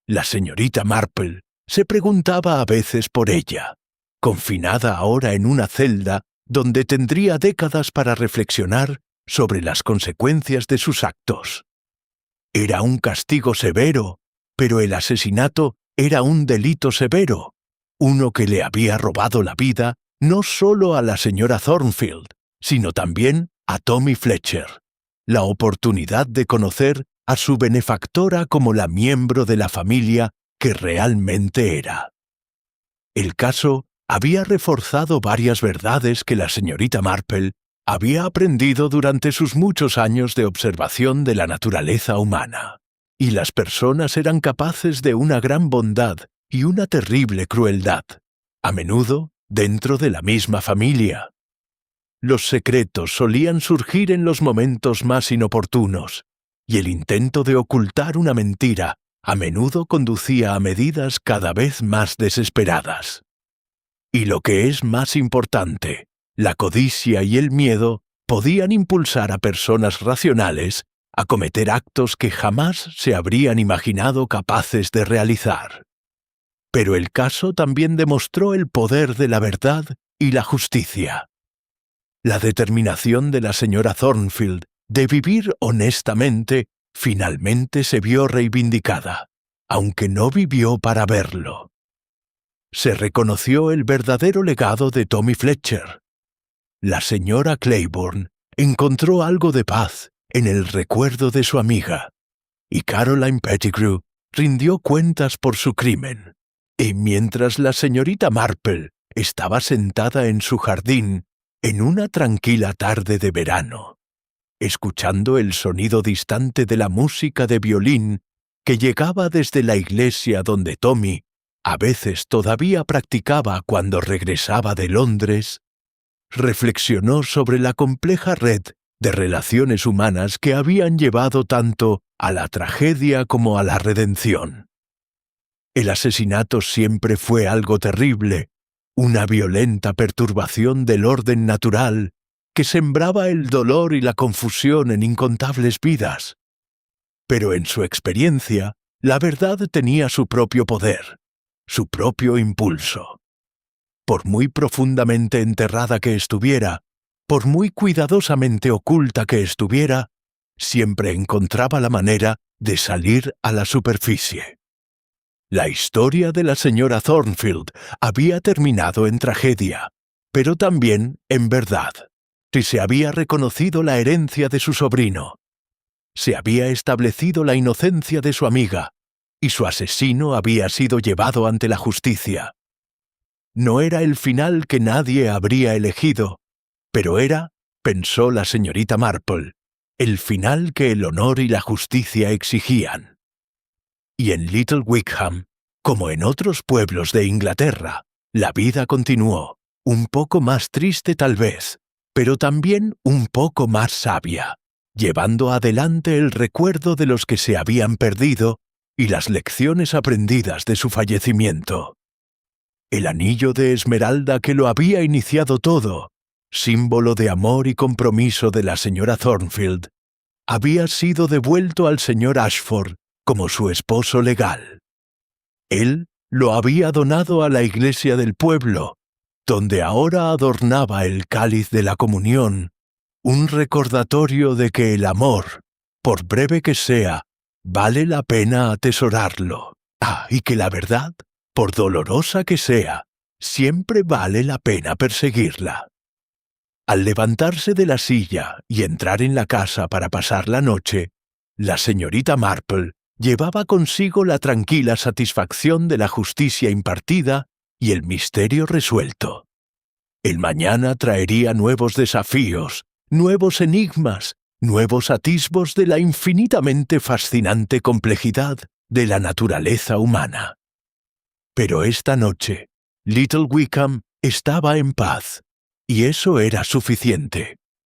La señorita Marple se preguntaba a veces por ella, confinada ahora en una celda donde tendría décadas para reflexionar sobre las consecuencias de sus actos. Era un castigo severo, pero el asesinato era un delito severo, uno que le había robado la vida no solo a la señora Thornfield, sino también a Tommy Fletcher, la oportunidad de conocer a su benefactora como la miembro de la familia que realmente era. El caso había reforzado varias verdades que la señorita Marple había aprendido durante sus muchos años de observación de la naturaleza humana. Y las personas eran capaces de una gran bondad y una terrible crueldad, a menudo dentro de la misma familia. Los secretos solían surgir en los momentos más inoportunos, y el intento de ocultar una mentira a menudo conducía a medidas cada vez más desesperadas. Y lo que es más importante, la codicia y el miedo podían impulsar a personas racionales a cometer actos que jamás se habrían imaginado capaces de realizar. Pero el caso también demostró el poder de la verdad y la justicia. La determinación de la señora Thornfield de vivir honestamente finalmente se vio reivindicada, aunque no vivió para verlo. Se reconoció el verdadero legado de Tommy Fletcher. La señora Claiborne encontró algo de paz en el recuerdo de su amiga, y Caroline Pettigrew rindió cuentas por su crimen. Y mientras la señorita Marple estaba sentada en su jardín en una tranquila tarde de verano, escuchando el sonido distante de la música de violín que llegaba desde la iglesia donde Tommy a veces todavía practicaba cuando regresaba de Londres, reflexionó sobre la compleja red de relaciones humanas que habían llevado tanto a la tragedia como a la redención. El asesinato siempre fue algo terrible, una violenta perturbación del orden natural que sembraba el dolor y la confusión en incontables vidas. Pero en su experiencia, la verdad tenía su propio poder, su propio impulso. Por muy profundamente enterrada que estuviera, por muy cuidadosamente oculta que estuviera, siempre encontraba la manera de salir a la superficie. La historia de la señora Thornfield había terminado en tragedia, pero también en verdad. Si se había reconocido la herencia de su sobrino, se había establecido la inocencia de su amiga, y su asesino había sido llevado ante la justicia. No era el final que nadie habría elegido, pero era, pensó la señorita Marple, el final que el honor y la justicia exigían. Y en Little Wickham, como en otros pueblos de Inglaterra, la vida continuó, un poco más triste tal vez, pero también un poco más sabia, llevando adelante el recuerdo de los que se habían perdido y las lecciones aprendidas de su fallecimiento. El anillo de esmeralda que lo había iniciado todo, símbolo de amor y compromiso de la señora Thornfield, había sido devuelto al señor Ashford como su esposo legal. Él lo había donado a la iglesia del pueblo, donde ahora adornaba el cáliz de la comunión, Un recordatorio de que el amor, por breve que sea, vale la pena atesorarlo. Y que la verdad, por dolorosa que sea, siempre vale la pena perseguirla. Al levantarse de la silla y entrar en la casa para pasar la noche, la señorita Marple llevaba consigo la tranquila satisfacción de la justicia impartida y el misterio resuelto. El mañana traería nuevos desafíos, nuevos enigmas, nuevos atisbos de la infinitamente fascinante complejidad de la naturaleza humana. Pero esta noche, Little Wickham estaba en paz, y eso era suficiente.